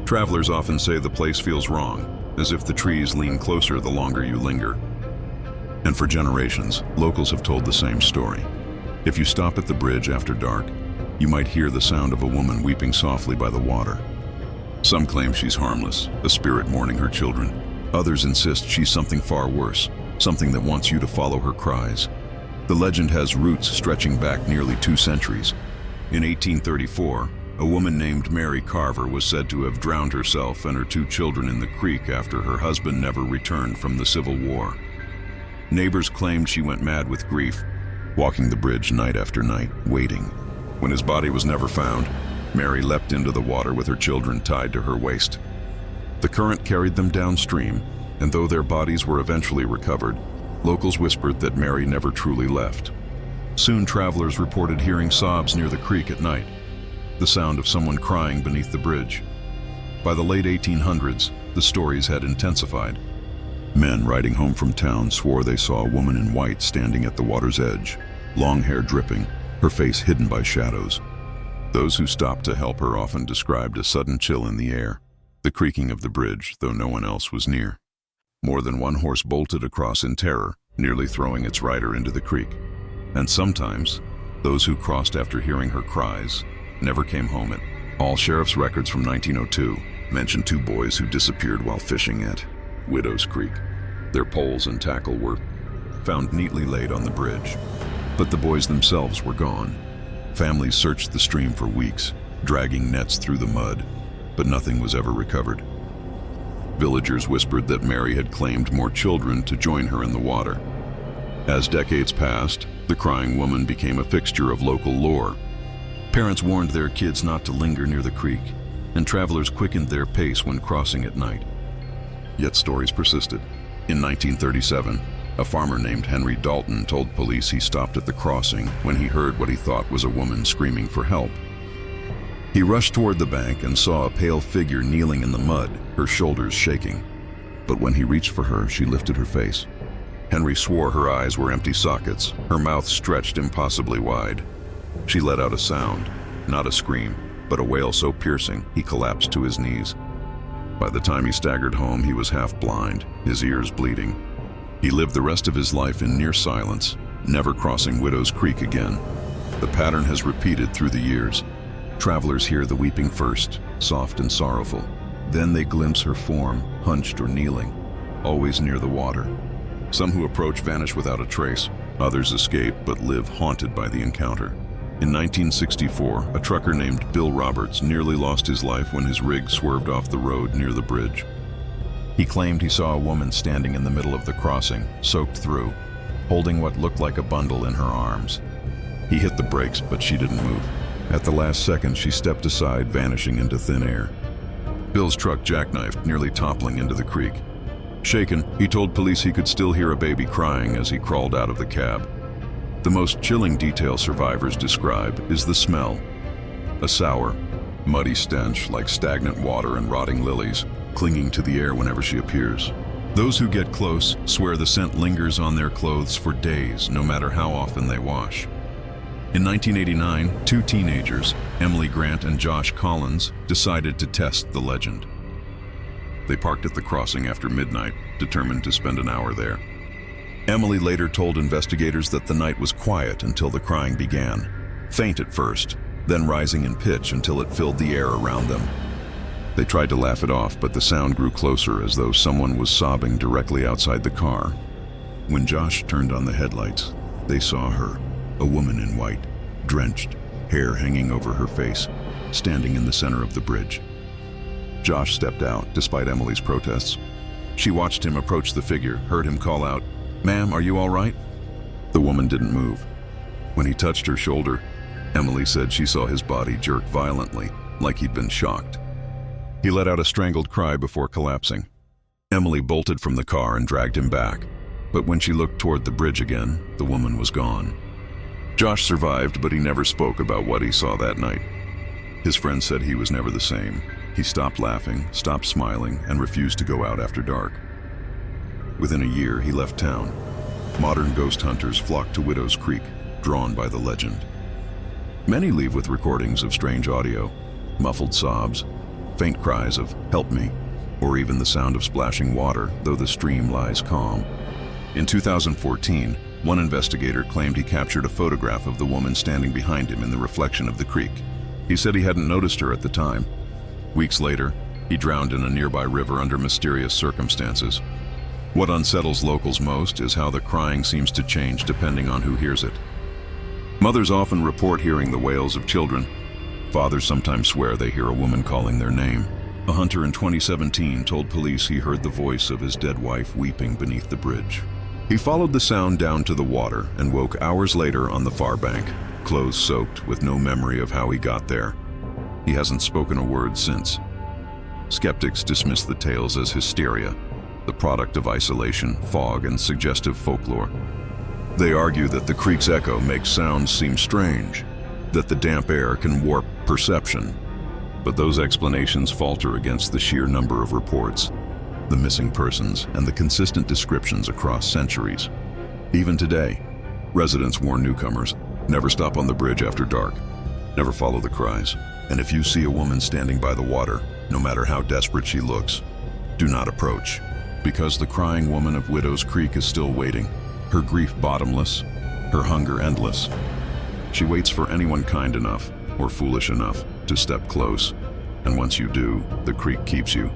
Travelers often say the place feels wrong, as if the trees lean closer the longer you linger. And for generations, locals have told the same story. If you stop at the bridge after dark, you might hear the sound of a woman weeping softly by the water. Some claim she's harmless, a spirit mourning her children. Others insist she's something far worse, something that wants you to follow her cries. The legend has roots stretching back nearly 2 centuries. In 1834, a woman named Mary Carver was said to have drowned herself and her 2 children in the creek after her husband never returned from the Civil War. Neighbors claimed she went mad with grief, walking the bridge night after night, waiting. When his body was never found, Mary leapt into the water with her children tied to her waist. The current carried them downstream, and though their bodies were eventually recovered, locals whispered that Mary never truly left. Soon travelers reported hearing sobs near the creek at night, the sound of someone crying beneath the bridge. By the late 1800s, the stories had intensified. Men riding home from town swore they saw a woman in white standing at the water's edge, long hair dripping, her face hidden by shadows. Those who stopped to help her often described a sudden chill in the air, the creaking of the bridge, though no one else was near. More than one horse bolted across in terror, nearly throwing its rider into the creek. And sometimes, those who crossed after hearing her cries never came home. All sheriff's records from 1902 mention 2 boys who disappeared while fishing at Widow's Creek. Their poles and tackle were found neatly laid on the bridge, but the boys themselves were gone. Families searched the stream for weeks, dragging nets through the mud, but nothing was ever recovered. Villagers whispered that Mary had claimed more children to join her in the water. As decades passed, the crying woman became a fixture of local lore. Parents warned their kids not to linger near the creek, and travelers quickened their pace when crossing at night. Yet stories persisted. In 1937, a farmer named Henry Dalton told police he stopped at the crossing when he heard what he thought was a woman screaming for help. He rushed toward the bank and saw a pale figure kneeling in the mud, her shoulders shaking. But when he reached for her, she lifted her face. Henry swore her eyes were empty sockets, her mouth stretched impossibly wide. She let out a sound, not a scream, but a wail so piercing he collapsed to his knees. By the time he staggered home, he was half blind, his ears bleeding. He lived the rest of his life in near silence, never crossing Widow's Creek again. The pattern has repeated through the years. Travelers hear the weeping first, soft and sorrowful. Then they glimpse her form, hunched or kneeling, always near the water. Some who approach vanish without a trace. Others escape but live haunted by the encounter. In 1964, a trucker named Bill Roberts nearly lost his life when his rig swerved off the road near the bridge. He claimed he saw a woman standing in the middle of the crossing, soaked through, holding what looked like a bundle in her arms. He hit the brakes, but she didn't move. At the last second, she stepped aside, vanishing into thin air. Bill's truck jackknifed, nearly toppling into the creek. Shaken, he told police he could still hear a baby crying as he crawled out of the cab. The most chilling detail survivors describe is the smell. A sour, muddy stench like stagnant water and rotting lilies, clinging to the air whenever she appears. Those who get close swear the scent lingers on their clothes for days, no matter how often they wash. In 1989, two teenagers, Emily Grant and Josh Collins, decided to test the legend. They parked at the crossing after midnight, determined to spend an hour there. Emily later told investigators that the night was quiet until the crying began, faint at first, then rising in pitch until it filled the air around them. They tried to laugh it off, but the sound grew closer as though someone was sobbing directly outside the car. When Josh turned on the headlights, they saw her, a woman in white, drenched, hair hanging over her face, standing in the center of the bridge. Josh stepped out, despite Emily's protests. She watched him approach the figure, heard him call out, "Ma'am, are you all right?" The woman didn't move. When he touched her shoulder, Emily said she saw his body jerk violently, like he'd been shocked. He let out a strangled cry before collapsing. Emily bolted from the car and dragged him back, but when she looked toward the bridge again, the woman was gone. Josh survived, but he never spoke about what he saw that night. His friends said he was never the same. He stopped laughing, stopped smiling, and refused to go out after dark. Within a year, he left town. Modern ghost hunters flocked to Widow's Creek, drawn by the legend. Many leave with recordings of strange audio, muffled sobs, faint cries of "help me," or even the sound of splashing water, though the stream lies calm. In 2014, one investigator claimed he captured a photograph of the woman standing behind him in the reflection of the creek. He said he hadn't noticed her at the time. Weeks later, he drowned in a nearby river under mysterious circumstances. What unsettles locals most is how the crying seems to change depending on who hears it. Mothers often report hearing the wails of children. Fathers sometimes swear they hear a woman calling their name. A hunter in 2017 told police he heard the voice of his dead wife weeping beneath the bridge. He followed the sound down to the water and woke hours later on the far bank, clothes soaked, with no memory of how he got there. He hasn't spoken a word since. Skeptics dismiss the tales as hysteria, the product of isolation, fog, and suggestive folklore. They argue that the creek's echo makes sounds seem strange, that the damp air can warp perception. But those explanations falter against the sheer number of reports, the missing persons, and the consistent descriptions across centuries. Even today, residents warn newcomers, never stop on the bridge after dark, never follow the cries, and if you see a woman standing by the water, no matter how desperate she looks, do not approach, because the crying woman of Widow's Creek is still waiting, her grief bottomless, her hunger endless. She waits for anyone kind enough or foolish enough to step close, and once you do, the creek keeps you.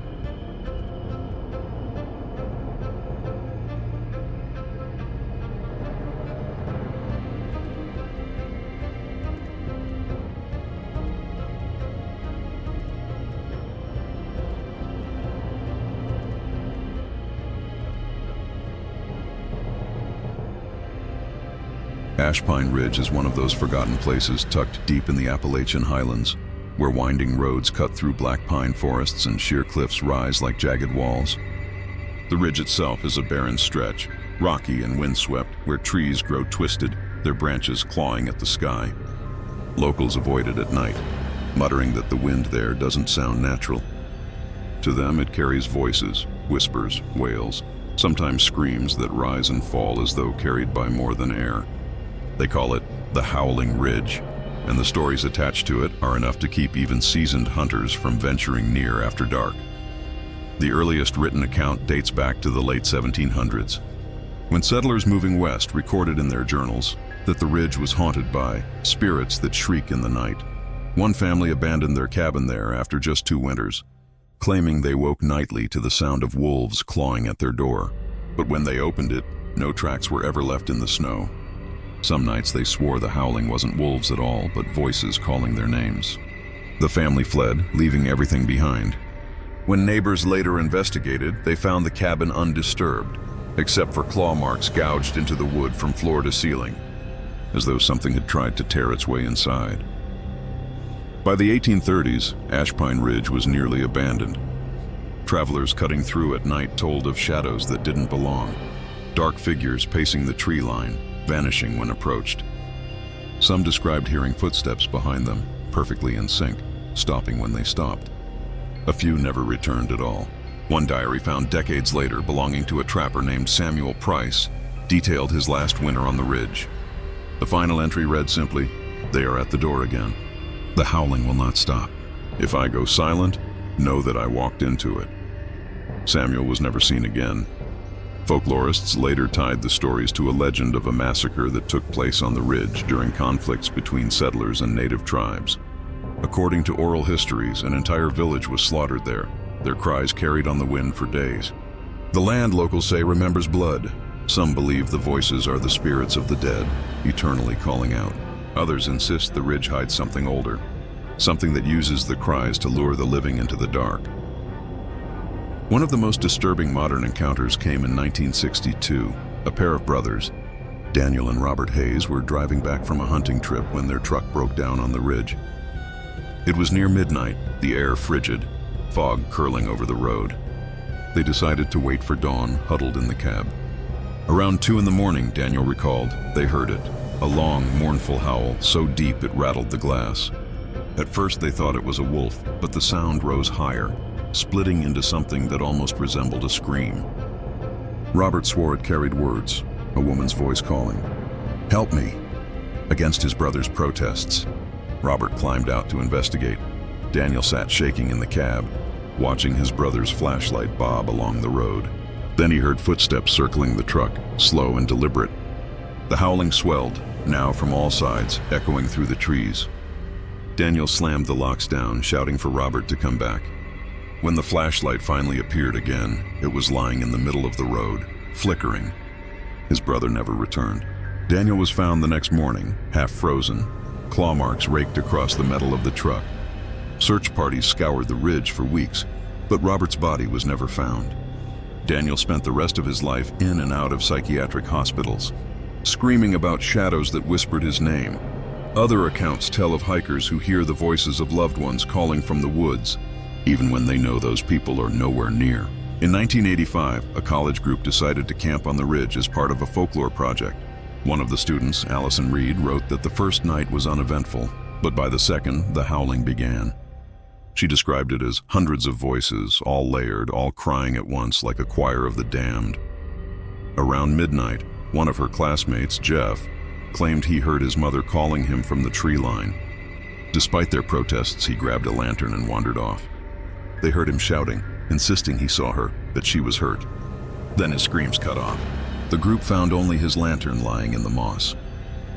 Ashpine Ridge is one of those forgotten places tucked deep in the Appalachian Highlands, where winding roads cut through black pine forests and sheer cliffs rise like jagged walls. The ridge itself is a barren stretch, rocky and windswept, where trees grow twisted, their branches clawing at the sky. Locals avoid it at night, muttering that the wind there doesn't sound natural. To them, it carries voices, whispers, wails, sometimes screams that rise and fall as though carried by more than air. They call it the Howling Ridge, and the stories attached to it are enough to keep even seasoned hunters from venturing near after dark. The earliest written account dates back to the late 1700s, when settlers moving west recorded in their journals that the ridge was haunted by spirits that shriek in the night. One family abandoned their cabin there after just 2 winters, claiming they woke nightly to the sound of wolves clawing at their door. But when they opened it, no tracks were ever left in the snow. Some nights they swore the howling wasn't wolves at all, but voices calling their names. The family fled, leaving everything behind. When neighbors later investigated, they found the cabin undisturbed, except for claw marks gouged into the wood from floor to ceiling, as though something had tried to tear its way inside. By the 1830s, Ashpine Ridge was nearly abandoned. Travelers cutting through at night told of shadows that didn't belong, dark figures pacing the tree line, vanishing when approached. Some described hearing footsteps behind them, perfectly in sync, stopping when they stopped. A few never returned at all. One diary found decades later, belonging to a trapper named Samuel Price, detailed his last winter on the ridge. The final entry read simply, "They are at the door again. The howling will not stop. If I go silent, know that I walked into it." Samuel was never seen again. Folklorists later tied the stories to a legend of a massacre that took place on the ridge during conflicts between settlers and native tribes. According to oral histories, an entire village was slaughtered there, their cries carried on the wind for days. The land, locals say, remembers blood. Some believe the voices are the spirits of the dead, eternally calling out. Others insist the ridge hides something older, something that uses the cries to lure the living into the dark. One of the most disturbing modern encounters came in 1962. A pair of brothers, Daniel and Robert Hayes, were driving back from a hunting trip when their truck broke down on the ridge. It was near midnight, the air frigid, fog curling over the road. They decided to wait for dawn, huddled in the cab. Around 2 a.m, Daniel recalled, they heard it, a long, mournful howl so deep it rattled the glass. At first they thought it was a wolf, but the sound rose higher, splitting into something that almost resembled a scream. Robert swore it carried words, a woman's voice calling, "Help me!" Against his brother's protests, Robert climbed out to investigate. Daniel sat shaking in the cab, watching his brother's flashlight bob along the road. Then he heard footsteps circling the truck, slow and deliberate. The howling swelled, now from all sides, echoing through the trees. Daniel slammed the locks down, shouting for Robert to come back. When the flashlight finally appeared again, it was lying in the middle of the road, flickering. His brother never returned. Daniel was found the next morning, half frozen, claw marks raked across the metal of the truck. Search parties scoured the ridge for weeks, but Robert's body was never found. Daniel spent the rest of his life in and out of psychiatric hospitals, screaming about shadows that whispered his name. Other accounts tell of hikers who hear the voices of loved ones calling from the woods, even when they know those people are nowhere near. In 1985, a college group decided to camp on the ridge as part of a folklore project. One of the students, Allison Reed, wrote that the first night was uneventful, but by the second, the howling began. She described it as hundreds of voices, all layered, all crying at once like a choir of the damned. Around midnight, one of her classmates, Jeff, claimed he heard his mother calling him from the tree line. Despite their protests, he grabbed a lantern and wandered off. They heard him shouting, insisting he saw her, that she was hurt. Then his screams cut off. The group found only his lantern lying in the moss.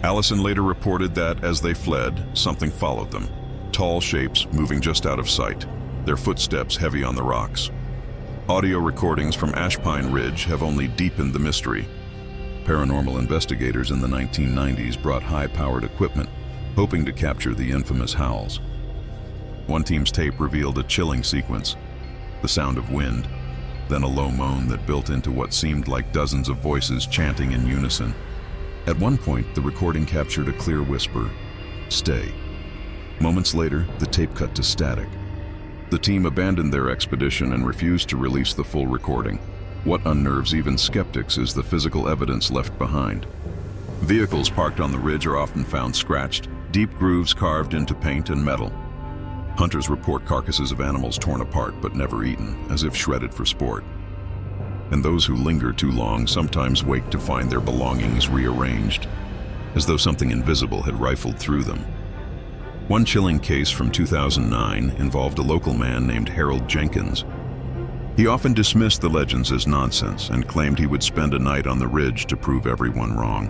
Allison later reported that, as they fled, something followed them. Tall shapes moving just out of sight, their footsteps heavy on the rocks. Audio recordings from Ashpine Ridge have only deepened the mystery. Paranormal investigators in the 1990s brought high-powered equipment, hoping to capture the infamous howls. One team's tape revealed a chilling sequence, the sound of wind, then a low moan that built into what seemed like dozens of voices chanting in unison. At one point, the recording captured a clear whisper, "Stay." Moments later, the tape cut to static. The team abandoned their expedition and refused to release the full recording. What unnerves even skeptics is the physical evidence left behind. Vehicles parked on the ridge are often found scratched, deep grooves carved into paint and metal. Hunters report carcasses of animals torn apart but never eaten, as if shredded for sport. And those who linger too long sometimes wake to find their belongings rearranged, as though something invisible had rifled through them. One chilling case from 2009 involved a local man named Harold Jenkins. He often dismissed the legends as nonsense and claimed he would spend a night on the ridge to prove everyone wrong.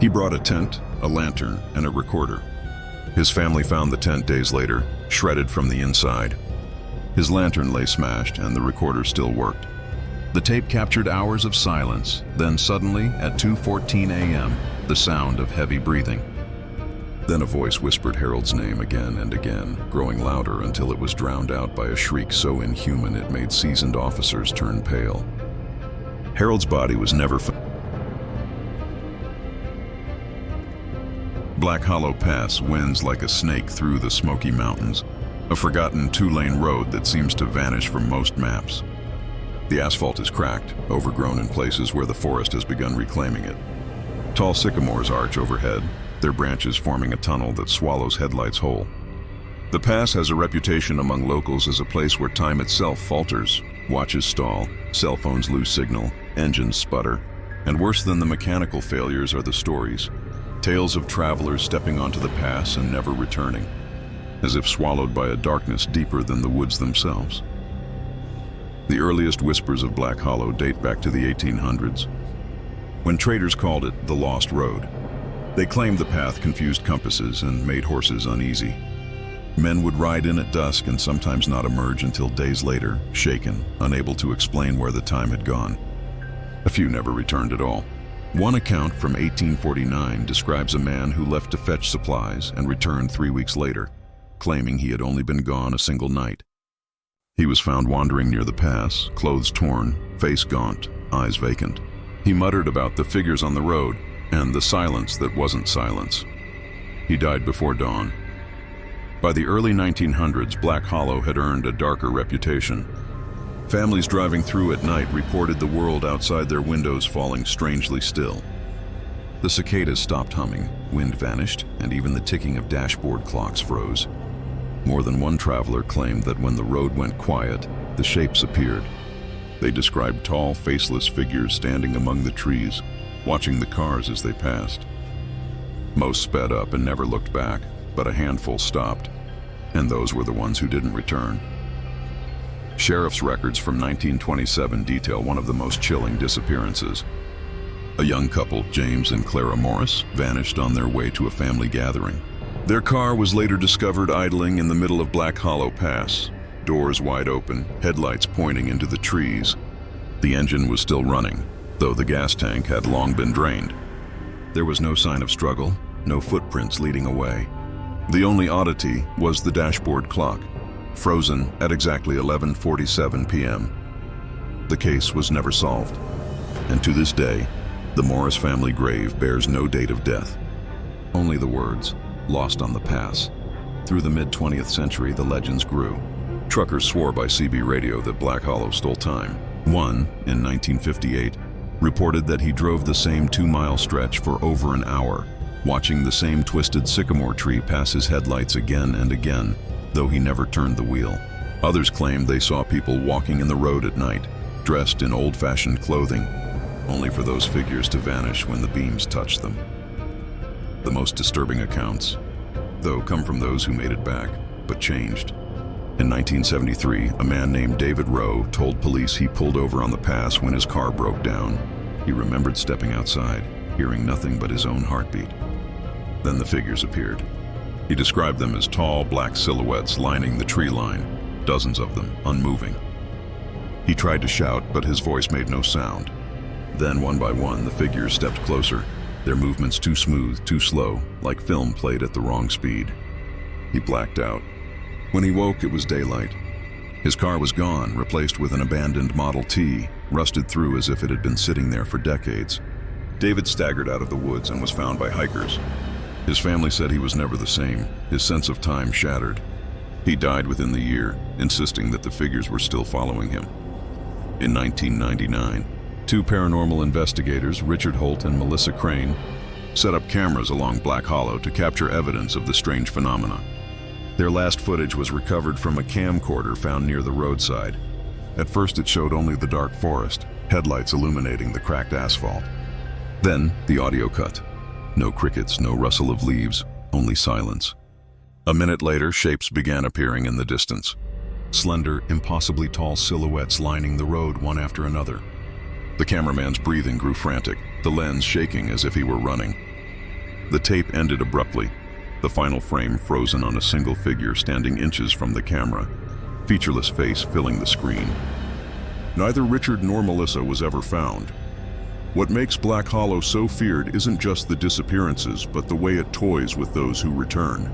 He brought a tent, a lantern, and a recorder. His family found the tent days later, shredded from the inside. His lantern lay smashed and the recorder still worked. The tape captured hours of silence, then suddenly, at 2:14 a.m., the sound of heavy breathing. Then a voice whispered Harold's name again and again, growing louder until it was drowned out by a shriek so inhuman it made seasoned officers turn pale. Harold's body was never found. Black Hollow Pass winds like a snake through the Smoky Mountains, a forgotten two-lane road that seems to vanish from most maps. The asphalt is cracked, overgrown in places where the forest has begun reclaiming it. Tall sycamores arch overhead, their branches forming a tunnel that swallows headlights whole. The pass has a reputation among locals as a place where time itself falters. Watches stall, cell phones lose signal, engines sputter, and worse than the mechanical failures are the stories. Tales of travelers stepping onto the pass and never returning, as if swallowed by a darkness deeper than the woods themselves. The earliest whispers of Black Hollow date back to the 1800s, when traders called it the Lost Road. They claimed the path confused compasses and made horses uneasy. Men would ride in at dusk and sometimes not emerge until days later, shaken, unable to explain where the time had gone. A few never returned at all. One account from 1849 describes a man who left to fetch supplies and returned 3 weeks later, claiming he had only been gone a single night. He was found wandering near the pass, clothes torn, face gaunt, eyes vacant. He muttered about the figures on the road and the silence that wasn't silence. He died before dawn. By the early 1900s, Black Hollow had earned a darker reputation. Families driving through at night reported the world outside their windows falling strangely still. The cicadas stopped humming, wind vanished, and even the ticking of dashboard clocks froze. More than one traveler claimed that when the road went quiet, the shapes appeared. They described tall, faceless figures standing among the trees, watching the cars as they passed. Most sped up and never looked back, but a handful stopped, and those were the ones who didn't return. Sheriff's records from 1927 detail one of the most chilling disappearances. A young couple, James and Clara Morris, vanished on their way to a family gathering. Their car was later discovered idling in the middle of Black Hollow Pass, doors wide open, headlights pointing into the trees. The engine was still running, though the gas tank had long been drained. There was no sign of struggle, no footprints leading away. The only oddity was the dashboard clock, frozen at exactly 11:47 p.m. The case was never solved, and to this day, the Morris family grave bears no date of death. Only the words, "Lost on the Pass." Through the mid-20th century, the legends grew. Truckers swore by CB radio that Black Hollow stole time. One, in 1958, reported that he drove the same 2-mile stretch for over an hour, watching the same twisted sycamore tree pass his headlights again and again, though he never turned the wheel. Others claimed they saw people walking in the road at night, dressed in old-fashioned clothing, only for those figures to vanish when the beams touched them. The most disturbing accounts, though, come from those who made it back, but changed. In 1973, a man named David Rowe told police he pulled over on the pass when his car broke down. He remembered stepping outside, hearing nothing but his own heartbeat. Then the figures appeared. He described them as tall, black silhouettes lining the tree line, dozens of them, unmoving. He tried to shout, but his voice made no sound. Then, one by one, the figures stepped closer, their movements too smooth, too slow, like film played at the wrong speed. He blacked out. When he woke, it was daylight. His car was gone, replaced with an abandoned Model T, rusted through as if it had been sitting there for decades. David staggered out of the woods and was found by hikers. His family said he was never the same, his sense of time shattered. He died within the year, insisting that the figures were still following him. In 1999, 2 paranormal investigators, Richard Holt and Melissa Crane, set up cameras along Black Hollow to capture evidence of the strange phenomena. Their last footage was recovered from a camcorder found near the roadside. At first it showed only the dark forest, headlights illuminating the cracked asphalt. Then the audio cut. No crickets, no rustle of leaves, only silence. A minute later, shapes began appearing in the distance. Slender, impossibly tall silhouettes lining the road one after another. The cameraman's breathing grew frantic, the lens shaking as if he were running. The tape ended abruptly, the final frame frozen on a single figure standing inches from the camera, featureless face filling the screen. Neither Richard nor Melissa was ever found. What makes Black Hollow so feared isn't just the disappearances, but the way it toys with those who return.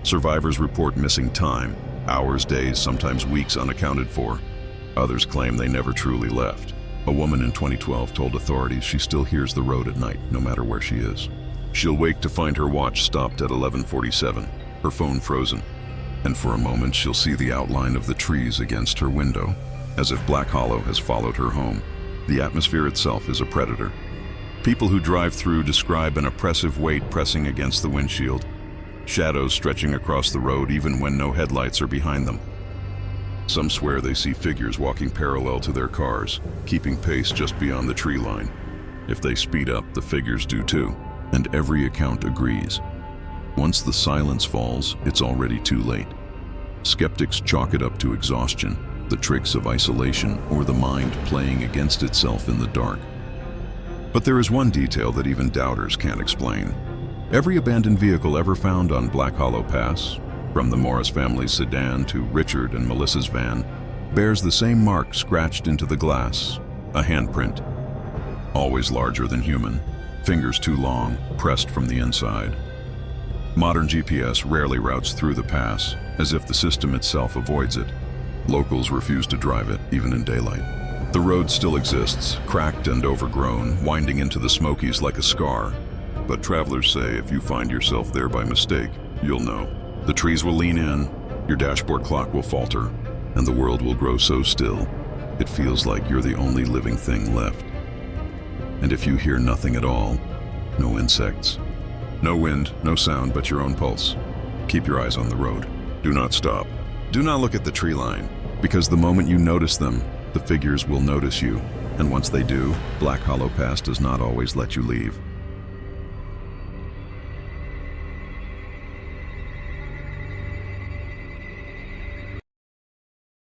Survivors report missing time, hours, days, sometimes weeks unaccounted for. Others claim they never truly left. A woman in 2012 told authorities she still hears the road at night, no matter where she is. She'll wake to find her watch stopped at 11:47, her phone frozen, and for a moment she'll see the outline of the trees against her window, as if Black Hollow has followed her home. The atmosphere itself is a predator. People who drive through describe an oppressive weight pressing against the windshield, shadows stretching across the road even when no headlights are behind them. Some swear they see figures walking parallel to their cars, keeping pace just beyond the tree line. If they speed up, the figures do too, and every account agrees. Once the silence falls, it's already too late. Skeptics chalk it up to exhaustion, the tricks of isolation, or the mind playing against itself in the dark. But there is one detail that even doubters can't explain. Every abandoned vehicle ever found on Black Hollow Pass, from the Morris family's sedan to Richard and Melissa's van, bears the same mark scratched into the glass, a handprint. Always larger than human, fingers too long, pressed from the inside. Modern GPS rarely routes through the pass, as if the system itself avoids it. Locals refuse to drive it, even in daylight. The road still exists, cracked and overgrown, winding into the Smokies like a scar. But travelers say if you find yourself there by mistake, you'll know. The trees will lean in, your dashboard clock will falter, and the world will grow so still, it feels like you're the only living thing left. And if you hear nothing at all, no insects, no wind, no sound but your own pulse, keep your eyes on the road. Do not stop. Do not look at the tree line, because the moment you notice them, the figures will notice you, and once they do, Black Hollow Pass does not always let you leave.